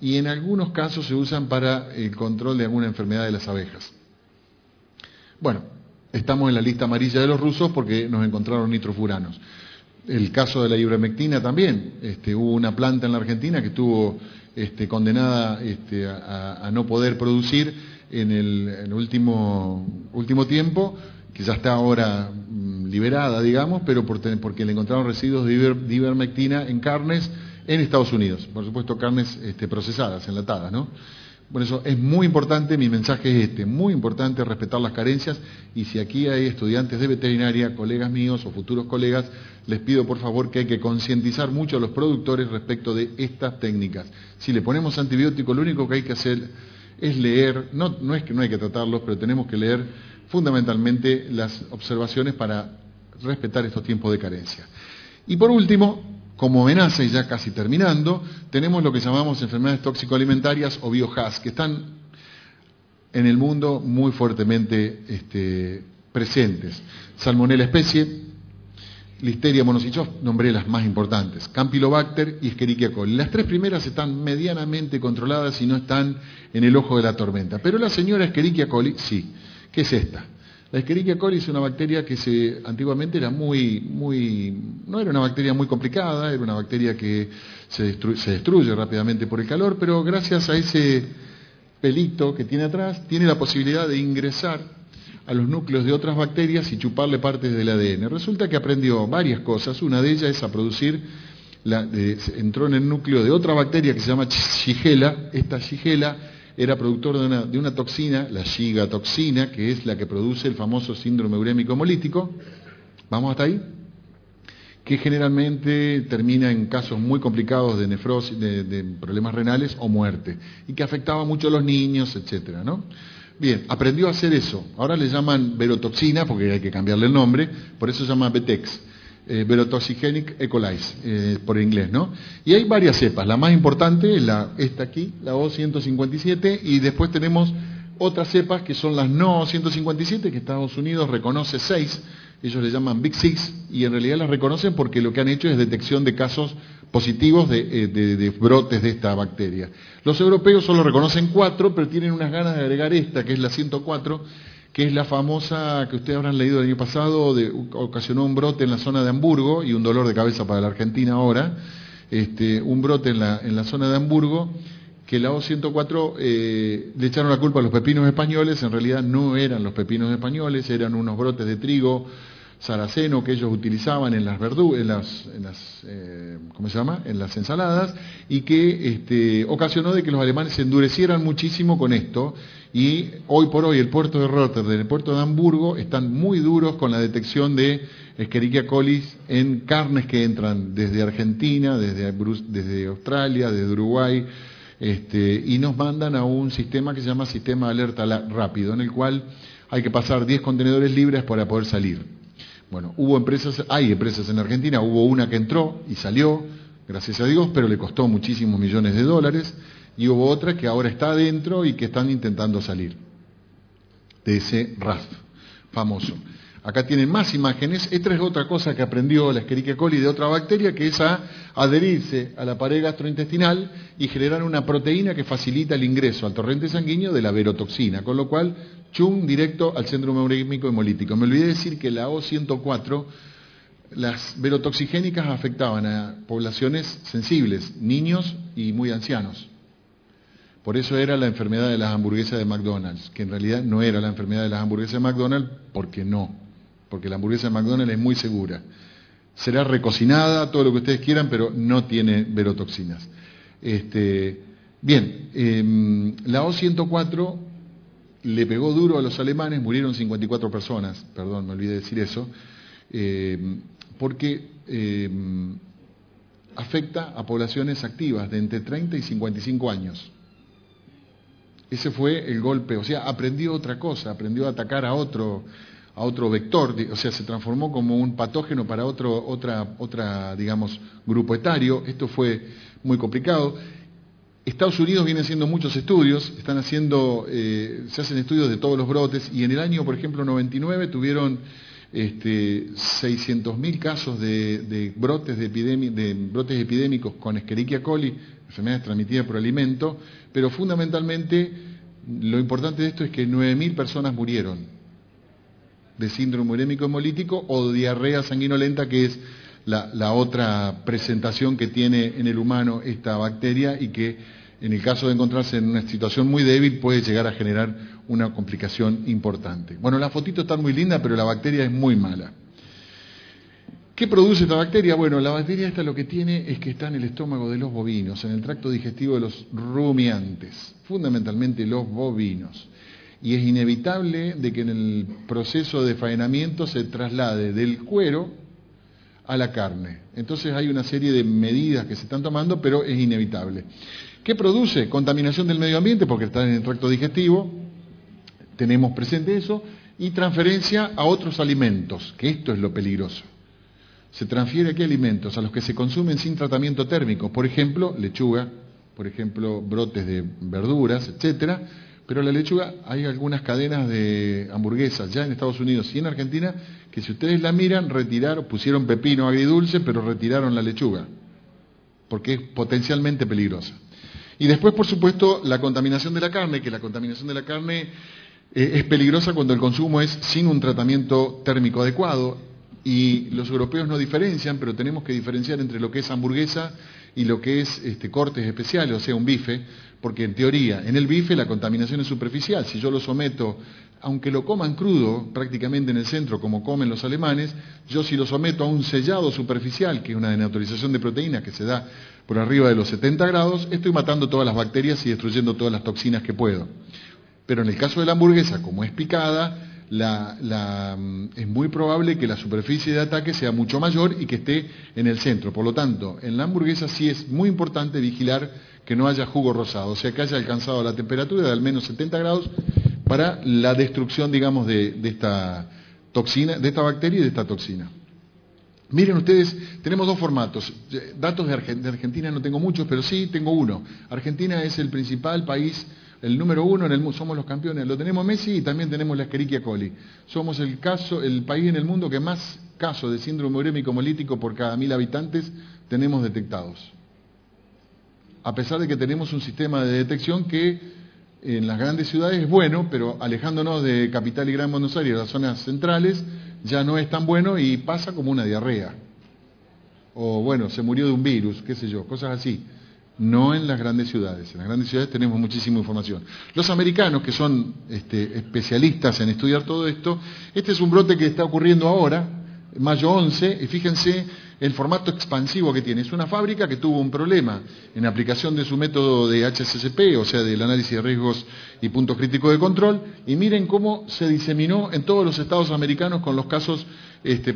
y en algunos casos se usan para el control de alguna enfermedad de las abejas. Bueno, estamos en la lista amarilla de los rusos porque nos encontraron nitrofuranos. El caso de la ivermectina también, hubo una planta en la Argentina que estuvo condenada a no poder producir en el último tiempo, que ya está ahora liberada, digamos, pero porque le encontraron residuos de ivermectina en carnes en Estados Unidos, por supuesto carnes procesadas, enlatadas, ¿no? Por eso es muy importante, mi mensaje es muy importante respetar las carencias y si aquí hay estudiantes de veterinaria, colegas míos o futuros colegas, les pido por favor que hay que concientizar mucho a los productores respecto de estas técnicas. Si le ponemos antibióticos, lo único que hay que hacer es leer, no es que no hay que tratarlos, pero tenemos que leer fundamentalmente las observaciones para respetar estos tiempos de carencia. Y por último, como amenaza, y ya casi terminando, tenemos lo que llamamos enfermedades tóxico-alimentarias o biohazard, que están en el mundo muy fuertemente presentes. Salmonella especie, Listeria monocytosis, nombré las más importantes, Campylobacter y Escherichia coli. Las tres primeras están medianamente controladas y no están en el ojo de la tormenta. Pero la señora Escherichia coli, sí. ¿Qué es esta? La Escherichia coli es una bacteria que antiguamente era no era una bacteria muy complicada, era una bacteria que se destruye rápidamente por el calor, pero gracias a ese pelito que tiene atrás, tiene la posibilidad de ingresar a los núcleos de otras bacterias y chuparle partes del ADN. Resulta que aprendió varias cosas, una de ellas es a producir, entró en el núcleo de otra bacteria que se llama Shigella. Esta Shigella era productor de una toxina, la Shigatoxina, que es la que produce el famoso síndrome urémico hemolítico. ¿Vamos hasta ahí? Que generalmente termina en casos muy complicados de nefrosis, de problemas renales o muerte, y que afectaba mucho a los niños, etcétera, ¿no? Bien, aprendió a hacer eso. Ahora le llaman verotoxina, porque hay que cambiarle el nombre, por eso se llama Vetex. Verotoxigenic E. coli, por inglés, ¿no? Y hay varias cepas, la más importante es esta aquí, la O157, y después tenemos otras cepas que son las no O157, que Estados Unidos reconoce 6, ellos le llaman Big Six, y en realidad las reconocen porque lo que han hecho es detección de casos positivos de brotes de esta bacteria. Los europeos solo reconocen 4, pero tienen unas ganas de agregar esta, que es la 104, que es la famosa que ustedes habrán leído el año pasado, ocasionó un brote en la zona de Hamburgo y un dolor de cabeza para la Argentina ahora, un brote en la zona de Hamburgo, que la O104 le echaron la culpa a los pepinos españoles, en realidad no eran los pepinos españoles, eran unos brotes de trigo saraceno que ellos utilizaban en las ¿cómo se llama? En las ensaladas, y que ocasionó de que los alemanes se endurecieran muchísimo con esto, y hoy por hoy el puerto de Rotterdam, el puerto de Hamburgo, están muy duros con la detección de Escherichia coli en carnes que entran desde Argentina, desde Australia, desde Uruguay, y nos mandan a un sistema que se llama sistema de alerta rápido, en el cual hay que pasar 10 contenedores libres para poder salir. Bueno, hay empresas en Argentina, hubo una que entró y salió, gracias a Dios, pero le costó muchísimos millones de dólares, y hubo otra que ahora está adentro y que están intentando salir de ese RAF famoso. Acá tienen más imágenes. Esta es otra cosa que aprendió la Escherichia coli de otra bacteria, que es a adherirse a la pared gastrointestinal y generar una proteína que facilita el ingreso al torrente sanguíneo de la verotoxina, con lo cual, chum, directo al centro hemorrágico hemolítico. Me olvidé decir que la O104, las verotoxigénicas afectaban a poblaciones sensibles, niños y muy ancianos. Por eso era la enfermedad de las hamburguesas de McDonald's, que en realidad no era la enfermedad de las hamburguesas de McDonald's, porque la hamburguesa de McDonald's es muy segura. Será recocinada, todo lo que ustedes quieran, pero no tiene verotoxinas. La O104 le pegó duro a los alemanes, murieron 54 personas, perdón, me olvidé decir eso, porque afecta a poblaciones activas de entre 30 y 55 años. Ese fue el golpe, o sea, aprendió otra cosa, aprendió a atacar a otro vector, o sea, se transformó como un patógeno para otra, digamos, grupo etario. Esto fue muy complicado. Estados Unidos viene haciendo muchos estudios, se hacen estudios de todos los brotes, y en el año, por ejemplo, 99 tuvieron 600.000 casos de brotes epidémicos con Escherichia coli, enfermedades transmitidas por alimento, pero fundamentalmente lo importante de esto es que 9.000 personas murieron de síndrome urémico hemolítico o diarrea sanguinolenta, que es la otra presentación que tiene en el humano esta bacteria, y que en el caso de encontrarse en una situación muy débil puede llegar a generar una complicación importante. Bueno, la fotito está muy linda, pero la bacteria es muy mala. ¿Qué produce esta bacteria? Bueno, la bacteria esta lo que tiene es que está en el estómago de los bovinos, en el tracto digestivo de los rumiantes, fundamentalmente los bovinos. Y es inevitable de que en el proceso de faenamiento se traslade del cuero a la carne. Entonces hay una serie de medidas que se están tomando, pero es inevitable. ¿Qué produce? Contaminación del medio ambiente, porque está en el tracto digestivo, tenemos presente eso, y transferencia a otros alimentos, que esto es lo peligroso. Se transfiere a qué alimentos, a los que se consumen sin tratamiento térmico, por ejemplo, lechuga, por ejemplo, brotes de verduras, etcétera. Pero la lechuga, hay algunas cadenas de hamburguesas ya en Estados Unidos y en Argentina que, si ustedes la miran, pusieron pepino agridulce, pero retiraron la lechuga, porque es potencialmente peligrosa. Y después, por supuesto, la contaminación de la carne, que la contaminación de la carne es peligrosa cuando el consumo es sin un tratamiento térmico adecuado. Y los europeos no diferencian, pero tenemos que diferenciar entre lo que es hamburguesa y lo que es cortes especiales, o sea, un bife, porque en teoría, en el bife la contaminación es superficial. Si yo lo someto, aunque lo coman crudo, prácticamente en el centro, como comen los alemanes, yo si lo someto a un sellado superficial, que es una denaturalización de proteínas que se da por arriba de los 70 grados, estoy matando todas las bacterias y destruyendo todas las toxinas que puedo. Pero en el caso de la hamburguesa, como es picada, es muy probable que la superficie de ataque sea mucho mayor y que esté en el centro. Por lo tanto, en la hamburguesa sí es muy importante vigilar que no haya jugo rosado, o sea, que haya alcanzado la temperatura de al menos 70 grados para la destrucción, digamos, de esta toxina, de esta bacteria y de esta toxina. Miren ustedes, tenemos dos formatos. Datos de Argentina no tengo muchos, pero sí tengo uno. Argentina es el principal país, el número uno en el mundo, somos los campeones, lo tenemos Messi y también tenemos la Escherichia coli. Somos el país en el mundo que más casos de síndrome urémico hemolítico por cada 1.000 habitantes tenemos detectados. A pesar de que tenemos un sistema de detección que en las grandes ciudades es bueno, pero alejándonos de Capital y Gran Buenos Aires, las zonas centrales, ya no es tan bueno y pasa como una diarrea. O bueno, se murió de un virus, qué sé yo, cosas así. No en las grandes ciudades. En las grandes ciudades tenemos muchísima información. Los americanos, que son especialistas en estudiar todo esto, este es un brote que está ocurriendo ahora, mayo 11, y fíjense el formato expansivo que tiene. Es una fábrica que tuvo un problema en aplicación de su método de HACCP, o sea, del análisis de riesgos y puntos críticos de control, y miren cómo se diseminó en todos los estados americanos con los casos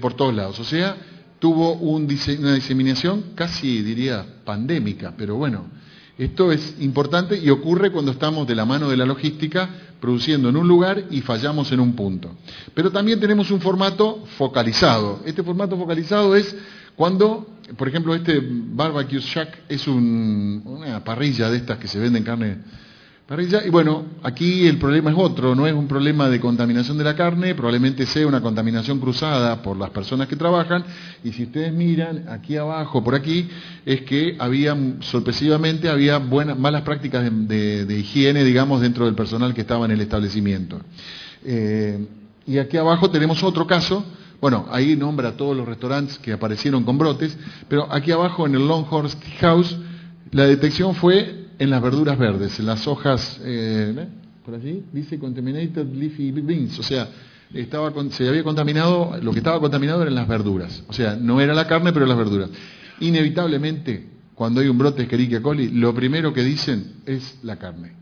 por todos lados. O sea, tuvo una diseminación casi, diría, pandémica, pero bueno, esto es importante y ocurre cuando estamos de la mano de la logística produciendo en un lugar y fallamos en un punto. Pero también tenemos un formato focalizado. Este formato focalizado es cuando, por ejemplo, este Barbecue Shack es una parrilla de estas que se venden carne parrilla, y bueno, aquí el problema es otro, no es un problema de contaminación de la carne, probablemente sea una contaminación cruzada por las personas que trabajan, y si ustedes miran aquí abajo, por aquí, es que sorpresivamente había malas prácticas de higiene, digamos, dentro del personal que estaba en el establecimiento. Y aquí abajo tenemos otro caso. Bueno, ahí nombra a todos los restaurantes que aparecieron con brotes, pero aquí abajo en el Longhorn Steakhouse la detección fue en las verduras verdes, en las hojas, por allí dice contaminated leafy beans, o sea, se había contaminado, lo que estaba contaminado eran las verduras, o sea, no era la carne, pero las verduras. Inevitablemente, cuando hay un brote de Escherichia coli, lo primero que dicen es la carne.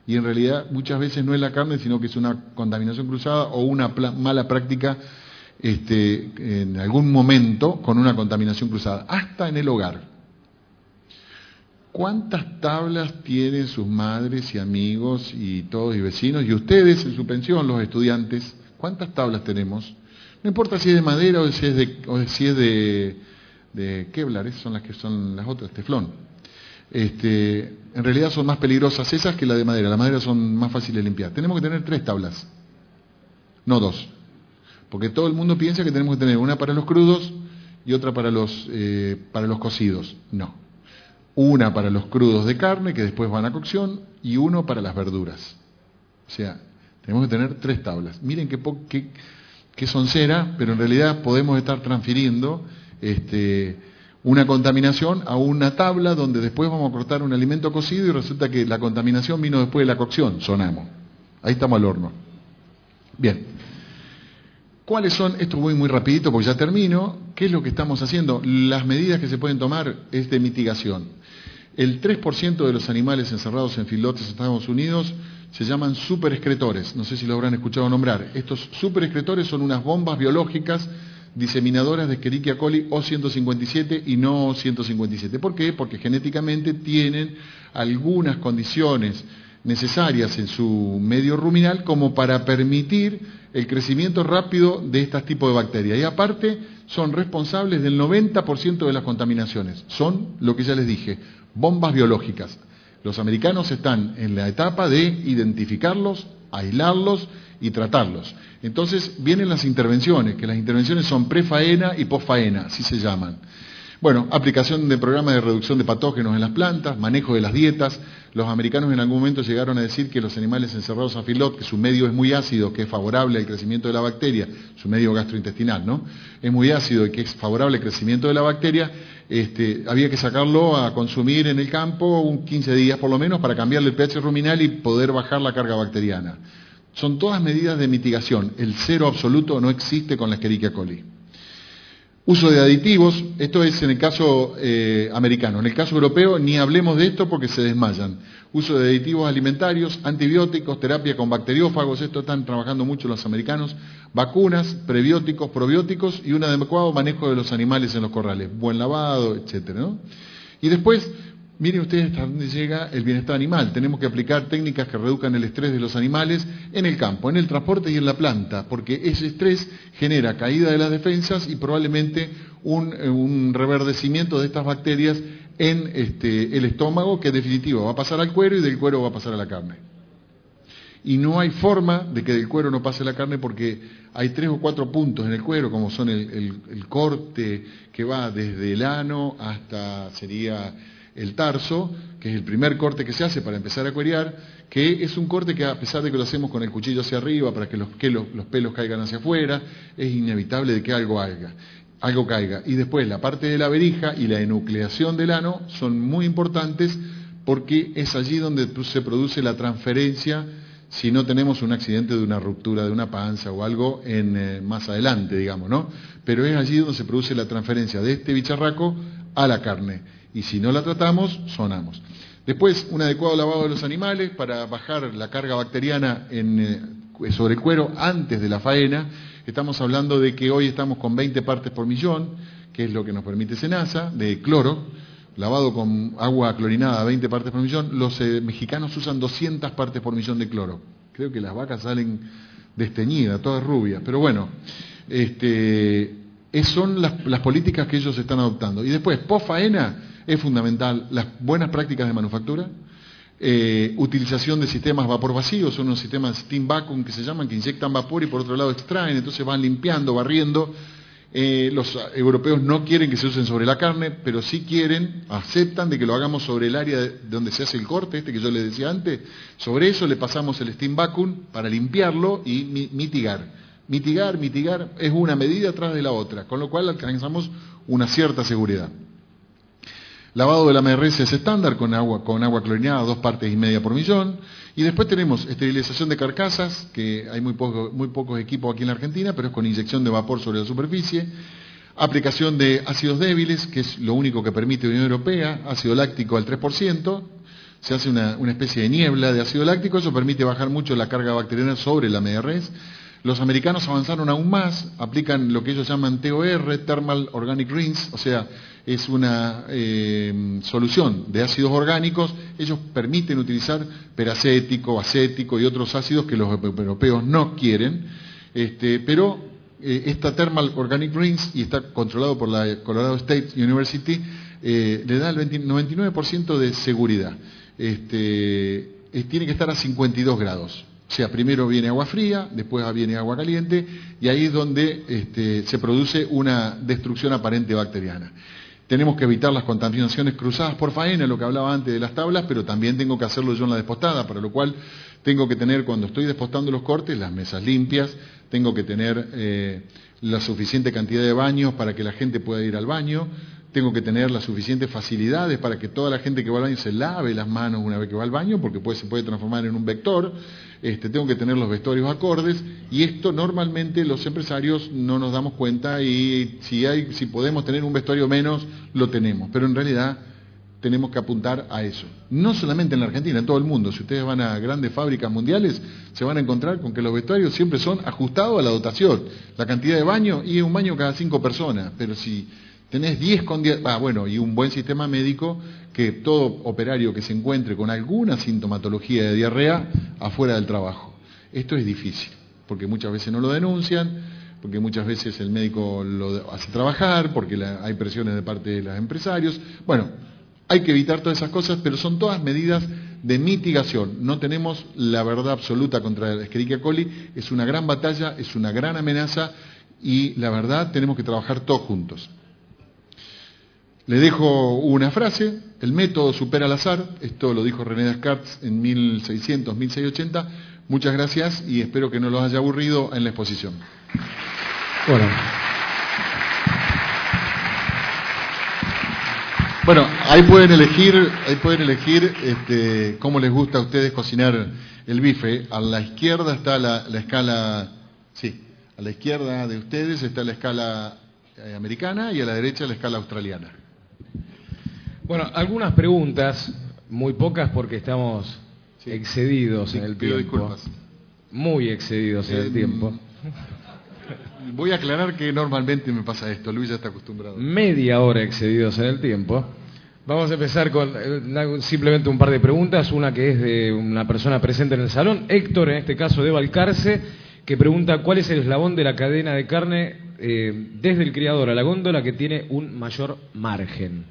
Y en realidad muchas veces no es la carne, sino que es una contaminación cruzada o una mala práctica en algún momento con una contaminación cruzada, hasta en el hogar. ¿Cuántas tablas tienen sus madres y amigos y todos y vecinos? Y ustedes en su pensión, los estudiantes, ¿cuántas tablas tenemos? No importa si es de madera o si es de Kevlar, esas son las que son las otras, teflón. En realidad son más peligrosas esas que la de madera. Las maderas son más fáciles de limpiar. Tenemos que tener 3 tablas, no 2. Porque todo el mundo piensa que tenemos que tener una para los crudos y otra para los cocidos. No. Una para los crudos de carne, que después van a cocción, y uno para las verduras. O sea, tenemos que tener 3 tablas. Miren qué soncera, pero en realidad podemos estar transfiriendo una contaminación a una tabla donde después vamos a cortar un alimento cocido y resulta que la contaminación vino después de la cocción. Sonamos. Ahí estamos al horno. Bien. ¿Cuáles son? Esto voy muy rapidito porque ya termino. ¿Qué es lo que estamos haciendo? Las medidas que se pueden tomar es de mitigación. El 3% de los animales encerrados en feedlots en Estados Unidos se llaman superexcretores. No sé si lo habrán escuchado nombrar. Estos superexcretores son unas bombas biológicas diseminadoras de Escherichia coli O157 y no O157. ¿Por qué? Porque genéticamente tienen algunas condiciones necesarias en su medio ruminal como para permitir el crecimiento rápido de este tipo de bacterias. Y aparte son responsables del 90% de las contaminaciones. Son, lo que ya les dije, bombas biológicas. Los americanos están en la etapa de identificarlos, aislarlos y tratarlos. Entonces vienen las intervenciones, que las intervenciones son prefaena y posfaena, así se llaman. Bueno, aplicación de programas de reducción de patógenos en las plantas, manejo de las dietas. Los americanos en algún momento llegaron a decir que los animales encerrados a feedlot, que su medio es muy ácido, que es favorable al crecimiento de la bacteria, su medio gastrointestinal, ¿no? Es muy ácido y que es favorable al crecimiento de la bacteria, había que sacarlo a consumir en el campo 15 días por lo menos para cambiarle el pH ruminal y poder bajar la carga bacteriana. Son todas medidas de mitigación. El cero absoluto no existe con la Escherichia coli. Uso de aditivos, esto es en el caso americano. En el caso europeo ni hablemos de esto porque se desmayan. Uso de aditivos alimentarios, antibióticos, terapia con bacteriófagos, esto están trabajando mucho los americanos, vacunas, prebióticos, probióticos y un adecuado manejo de los animales en los corrales, buen lavado, etcétera, ¿no? Y después, miren ustedes hasta dónde llega el bienestar animal. Tenemos que aplicar técnicas que reduzcan el estrés de los animales en el campo, en el transporte y en la planta, porque ese estrés genera caída de las defensas y probablemente un reverdecimiento de estas bacterias en el estómago, que en definitiva va a pasar al cuero y del cuero va a pasar a la carne. Y no hay forma de que del cuero no pase la carne porque hay 3 o 4 puntos en el cuero, como son el corte que va desde el ano hasta sería el tarso, que es el primer corte que se hace para empezar a cuerear, que es un corte que a pesar de que lo hacemos con el cuchillo hacia arriba para que los pelos caigan hacia afuera, es inevitable de que algo caiga. Y después la parte de la verija y la enucleación del ano son muy importantes porque es allí donde se produce la transferencia si no tenemos un accidente de una ruptura de una panza o algo más adelante, digamos, ¿no? Pero es allí donde se produce la transferencia de este bicharraco a la carne. Y si no la tratamos, sonamos. Después, un adecuado lavado de los animales para bajar la carga bacteriana sobre el cuero antes de la faena. Estamos hablando de que hoy estamos con 20 partes por millón, que es lo que nos permite SENASA, de cloro, lavado con agua clorinada a 20 partes por millón. Los mexicanos usan 200 partes por millón de cloro. Creo que las vacas salen desteñidas, todas rubias. Pero bueno, son las políticas que ellos están adoptando. Y después, post faena, es fundamental las buenas prácticas de manufactura, utilización de sistemas vapor vacío, son unos sistemas steam vacuum que se llaman, que inyectan vapor y por otro lado extraen, entonces van limpiando, barriendo. Los europeos no quieren que se usen sobre la carne, pero sí aceptan de que lo hagamos sobre el área donde se hace el corte, que yo les decía antes. Sobre eso le pasamos el steam vacuum para limpiarlo y mitigar. Mitigar es una medida tras de la otra, con lo cual alcanzamos una cierta seguridad. Lavado de la MRS es estándar con agua clorinada, 2 partes y media por millón. Y después tenemos esterilización de carcasas, que hay muy pocos equipos aquí en la Argentina, pero es con inyección de vapor sobre la superficie. Aplicación de ácidos débiles, que es lo único que permite la Unión Europea, ácido láctico al 3%. Se hace una especie de niebla de ácido láctico, eso permite bajar mucho la carga bacteriana sobre la MRS. Los americanos avanzaron aún más, aplican lo que ellos llaman TOR, Thermal Organic Rinse, o sea, es una solución de ácidos orgánicos. Ellos permiten utilizar peracético, acético y otros ácidos que los europeos no quieren, pero esta Thermal Organic Rinse, y está controlado por la Colorado State University, le da el 99% de seguridad. Tiene que estar a 52 grados. O sea, primero viene agua fría, después viene agua caliente, y ahí es donde se produce una destrucción aparente bacteriana. Tenemos que evitar las contaminaciones cruzadas por faena, lo que hablaba antes de las tablas, pero también tengo que hacerlo yo en la despostada, para lo cual tengo que tener, cuando estoy despostando los cortes, las mesas limpias, tengo que tener la suficiente cantidad de baños para que la gente pueda ir al baño, tengo que tener las suficientes facilidades para que toda la gente que va al baño se lave las manos una vez que va al baño, porque se puede transformar en un vector. Tengo que tener los vestuarios acordes, y esto normalmente los empresarios no nos damos cuenta, y si podemos tener un vestuario menos, lo tenemos, pero en realidad tenemos que apuntar a eso. No solamente en la Argentina, en todo el mundo. Si ustedes van a grandes fábricas mundiales, se van a encontrar con que los vestuarios siempre son ajustados a la dotación, la cantidad de baño, y un baño cada 5 personas, pero si tenés 10 con 10, y un buen sistema médico, que todo operario que se encuentre con alguna sintomatología de diarrea afuera del trabajo. Esto es difícil, porque muchas veces no lo denuncian, porque muchas veces el médico lo hace trabajar, porque hay presiones de parte de los empresarios. Bueno, hay que evitar todas esas cosas, pero son todas medidas de mitigación. No tenemos la verdad absoluta contra la Escherichia coli, es una gran batalla, es una gran amenaza, y la verdad tenemos que trabajar todos juntos. Le dejo una frase: el método supera al azar. Esto lo dijo René Descartes en 1680. Muchas gracias y espero que no los haya aburrido en la exposición. Bueno, ahí pueden elegir cómo les gusta a ustedes cocinar el bife. A la izquierda está la escala, sí, a la izquierda de ustedes está la escala americana y a la derecha la escala australiana. Bueno, algunas preguntas, muy pocas porque estamos excedidos en el tiempo. Disculpas. Muy excedidos en el tiempo. Voy a aclarar que normalmente me pasa esto, Luis ya está acostumbrado. Media hora excedidos en el tiempo. Vamos a empezar con simplemente un par de preguntas, una que es de una persona presente en el salón, Héctor, en este caso de Balcarce, que pregunta cuál es el eslabón de la cadena de carne desde el criador a la góndola que tiene un mayor margen.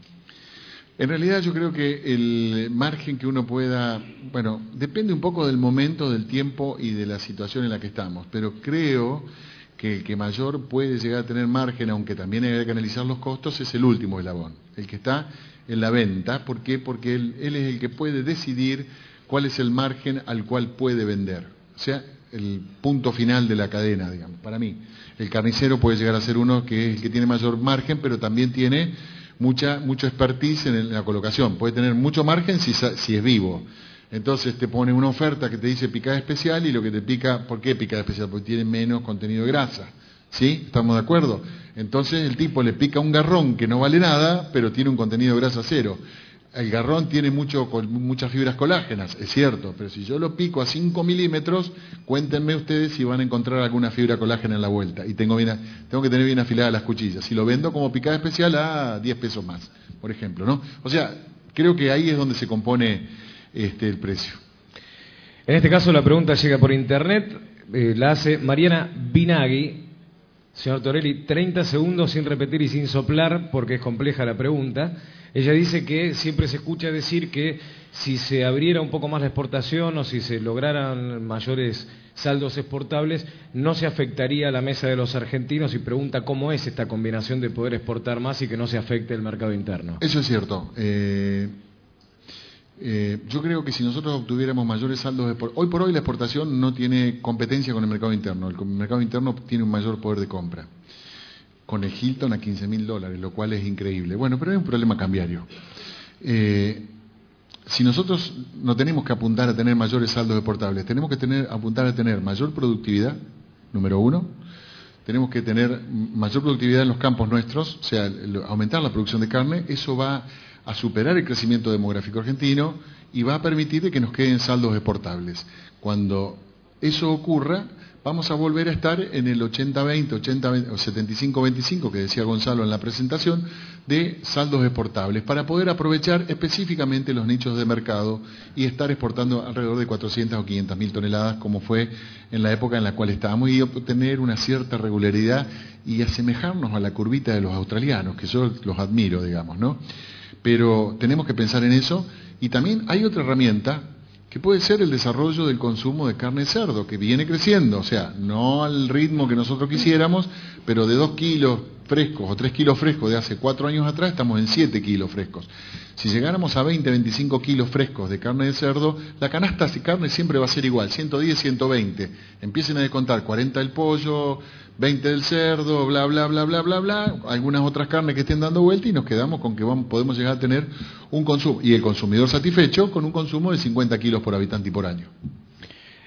En realidad yo creo que el margen que uno pueda, depende un poco del momento, del tiempo y de la situación en la que estamos, pero creo que el que mayor puede llegar a tener margen, aunque también hay que analizar los costos, es el último eslabón, el que está en la venta. ¿Por qué? Porque él es el que puede decidir cuál es el margen al cual puede vender, o sea, el punto final de la cadena, digamos. Para mí, el carnicero puede llegar a ser uno que es el que tiene mayor margen, pero también tiene mucho expertise en la colocación. Puede tener mucho margen si es vivo, Entonces te pone una oferta que te dice picada especial y lo que te pica, ¿por qué picada especial? Porque tiene menos contenido de grasa. ¿Sí? ¿Estamos de acuerdo? Entonces el tipo le pica un garrón que no vale nada, pero tiene un contenido de grasa cero. El garrón tiene muchas fibras colágenas, es cierto, pero si yo lo pico a 5 milímetros, cuéntenme ustedes si van a encontrar alguna fibra colágena en la vuelta. Y tengo que tener bien afiladas las cuchillas. Si lo vendo como picada especial, a 10 pesos más, por ejemplo, ¿no? O sea, creo que ahí es donde se compone el precio. En este caso la pregunta llega por internet, la hace Mariana Binagui. Señor Torelli, 30 segundos sin repetir y sin soplar, porque es compleja la pregunta. Ella dice que siempre se escucha decir que si se abriera un poco más la exportación o si se lograran mayores saldos exportables, no se afectaría a la mesa de los argentinos, y pregunta cómo es esta combinación de poder exportar más y que no se afecte el mercado interno. Eso es cierto. Yo creo que si nosotros obtuviéramos mayores saldos, hoy por hoy la exportación no tiene competencia con el mercado interno. El mercado interno tiene un mayor poder de compra. Con el Hilton a $15.000, lo cual es increíble. Bueno, pero es un problema cambiario. Si nosotros no tenemos que apuntar a tener mayores saldos exportables, tenemos que apuntar a tener mayor productividad, número uno. Tenemos que tener mayor productividad en los campos nuestros, o sea, aumentar la producción de carne. Eso va a superar el crecimiento demográfico argentino y va a permitir que nos queden saldos exportables. Cuando eso ocurra, vamos a volver a estar en el 80-20, 80-20 o 75-25 que decía Gonzalo en la presentación, de saldos exportables, para poder aprovechar específicamente los nichos de mercado y estar exportando alrededor de 400 o 500.000 toneladas, como fue en la época en la cual estábamos, y obtener una cierta regularidad y asemejarnos a la curvita de los australianos, que yo los admiro, digamos, ¿no? Pero tenemos que pensar en eso. Y también hay otra herramienta que puede ser el desarrollo del consumo de carne de cerdo, que viene creciendo, o sea, no al ritmo que nosotros quisiéramos, pero de 2 kilos frescos o 3 kilos frescos de hace 4 años atrás estamos en 7 kilos frescos. Si llegáramos a 20, 25 kilos frescos de carne de cerdo, la canasta de carne siempre va a ser igual, 110, 120. Empiecen a descontar 40 del pollo, 20 del cerdo, bla, bla, bla, bla, bla, bla, algunas otras carnes que estén dando vuelta y nos quedamos con que podemos llegar a tener un consumo, y el consumidor satisfecho con un consumo de 50 kilos por habitante y por año.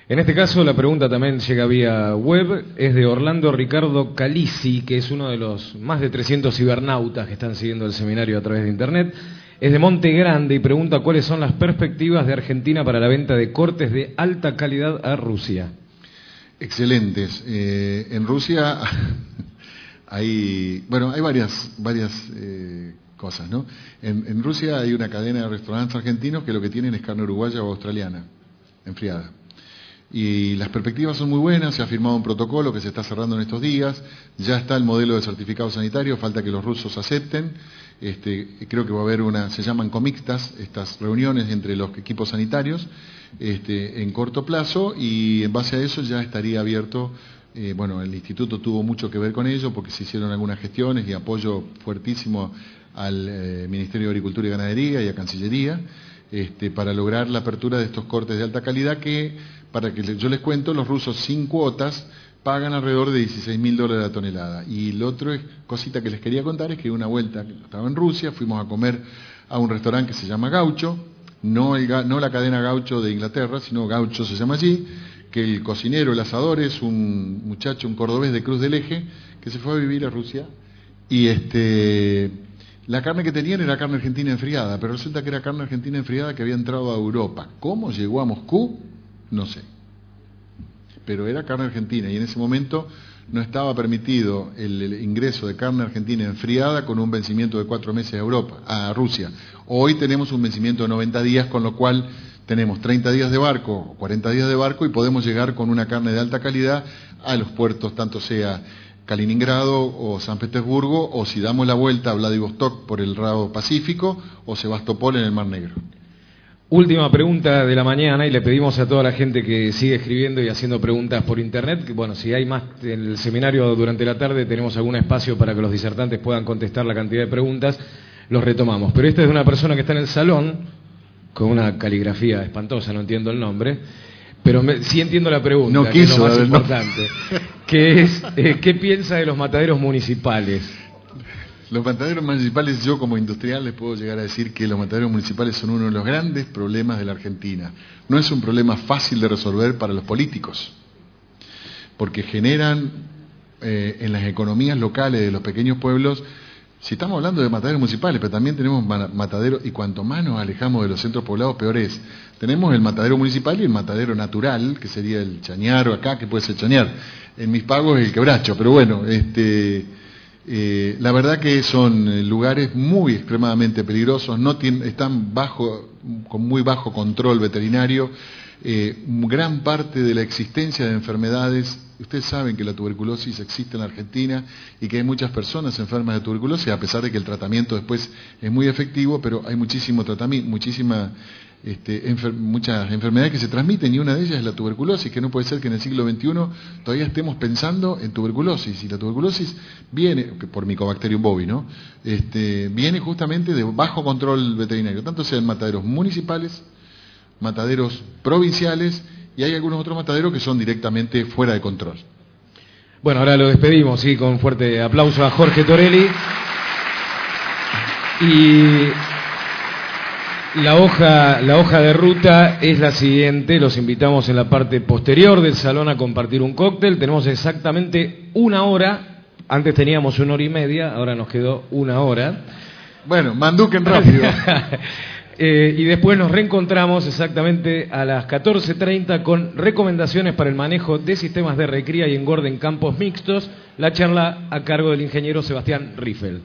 En este caso la pregunta también llega vía web, es de Orlando Ricardo Calisi, que es uno de los más de 300 cibernautas que están siguiendo el seminario a través de internet. Es de Monte Grande y pregunta cuáles son las perspectivas de Argentina para la venta de cortes de alta calidad a Rusia. Excelentes. En Rusia hay varias cosas, ¿no? En Rusia hay una cadena de restaurantes argentinos que lo que tienen es carne uruguaya o australiana, enfriada. Y las perspectivas son muy buenas, se ha firmado un protocolo que se está cerrando en estos días, ya está el modelo de certificado sanitario, falta que los rusos acepten. Creo que va a haber se llaman comixtas, estas reuniones entre los equipos sanitarios, en corto plazo, y en base a eso ya estaría abierto. El instituto tuvo mucho que ver con ello porque se hicieron algunas gestiones y apoyo fuertísimo al Ministerio de Agricultura y Ganadería y a Cancillería, para lograr la apertura de estos cortes de alta calidad que, para que yo les cuento, los rusos sin cuotas pagan alrededor de $16.000 la tonelada. Y la otra cosita que les quería contar es que una vuelta, que estaba en Rusia, fuimos a comer a un restaurante que se llama Gaucho, no la cadena Gaucho de Inglaterra, sino Gaucho se llama allí, que el cocinero, el asador, es un muchacho, un cordobés de Cruz del Eje, que se fue a vivir a Rusia, y la carne que tenían era carne argentina enfriada, pero resulta que era carne argentina enfriada que había entrado a Europa. ¿Cómo llegó a Moscú? No sé. Pero era carne argentina y en ese momento no estaba permitido el ingreso de carne argentina enfriada con un vencimiento de 4 meses a Rusia. Hoy tenemos un vencimiento de 90 días, con lo cual tenemos 30 días de barco o 40 días de barco y podemos llegar con una carne de alta calidad a los puertos, tanto sea Kaliningrado o San Petersburgo, o si damos la vuelta a Vladivostok por el lado Pacífico, o Sebastopol en el Mar Negro. Última pregunta de la mañana, y le pedimos a toda la gente que sigue escribiendo y haciendo preguntas por internet, que bueno, si hay más en el seminario durante la tarde, tenemos algún espacio para que los disertantes puedan contestar la cantidad de preguntas, los retomamos. Pero esta es de una persona que está en el salón, con una caligrafía espantosa, no entiendo el nombre, pero sí entiendo la pregunta, no que es quiso, lo más importante, que es, ¿qué piensa de los mataderos municipales? Los mataderos municipales, yo como industrial les puedo llegar a decir que los mataderos municipales son uno de los grandes problemas de la Argentina. No es un problema fácil de resolver para los políticos, porque generan en las economías locales de los pequeños pueblos, si estamos hablando de mataderos municipales, pero también tenemos mataderos, y cuanto más nos alejamos de los centros poblados, peor es. Tenemos el matadero municipal y el matadero natural, que sería el Chañar o acá, que puede ser Chañar. En Mis Pagos el Quebracho, pero bueno, la verdad que son lugares muy extremadamente peligrosos, están con muy bajo control veterinario, gran parte de la existencia de enfermedades. Ustedes saben que la tuberculosis existe en la Argentina y que hay muchas personas enfermas de tuberculosis, a pesar de que el tratamiento después es muy efectivo, pero hay muchísimo tratamiento, muchas enfermedades que se transmiten, y una de ellas es la tuberculosis, que no puede ser que en el siglo XXI todavía estemos pensando en tuberculosis, y la tuberculosis viene, por Mycobacterium bovi, ¿no? Viene justamente de bajo control veterinario, tanto sean mataderos municipales, mataderos provinciales, y hay algunos otros mataderos que son directamente fuera de control. Bueno, ahora lo despedimos, sí, con fuerte aplauso a Jorge Torelli. Y la hoja de ruta es la siguiente. Los invitamos en la parte posterior del salón a compartir un cóctel. Tenemos exactamente 1 hora. Antes teníamos 1 hora y media, ahora nos quedó 1 hora. Bueno, manduquen rápido. Y después nos reencontramos exactamente a las 14:30 con recomendaciones para el manejo de sistemas de recría y engorde en campos mixtos. La charla a cargo del ingeniero Sebastián Riffel.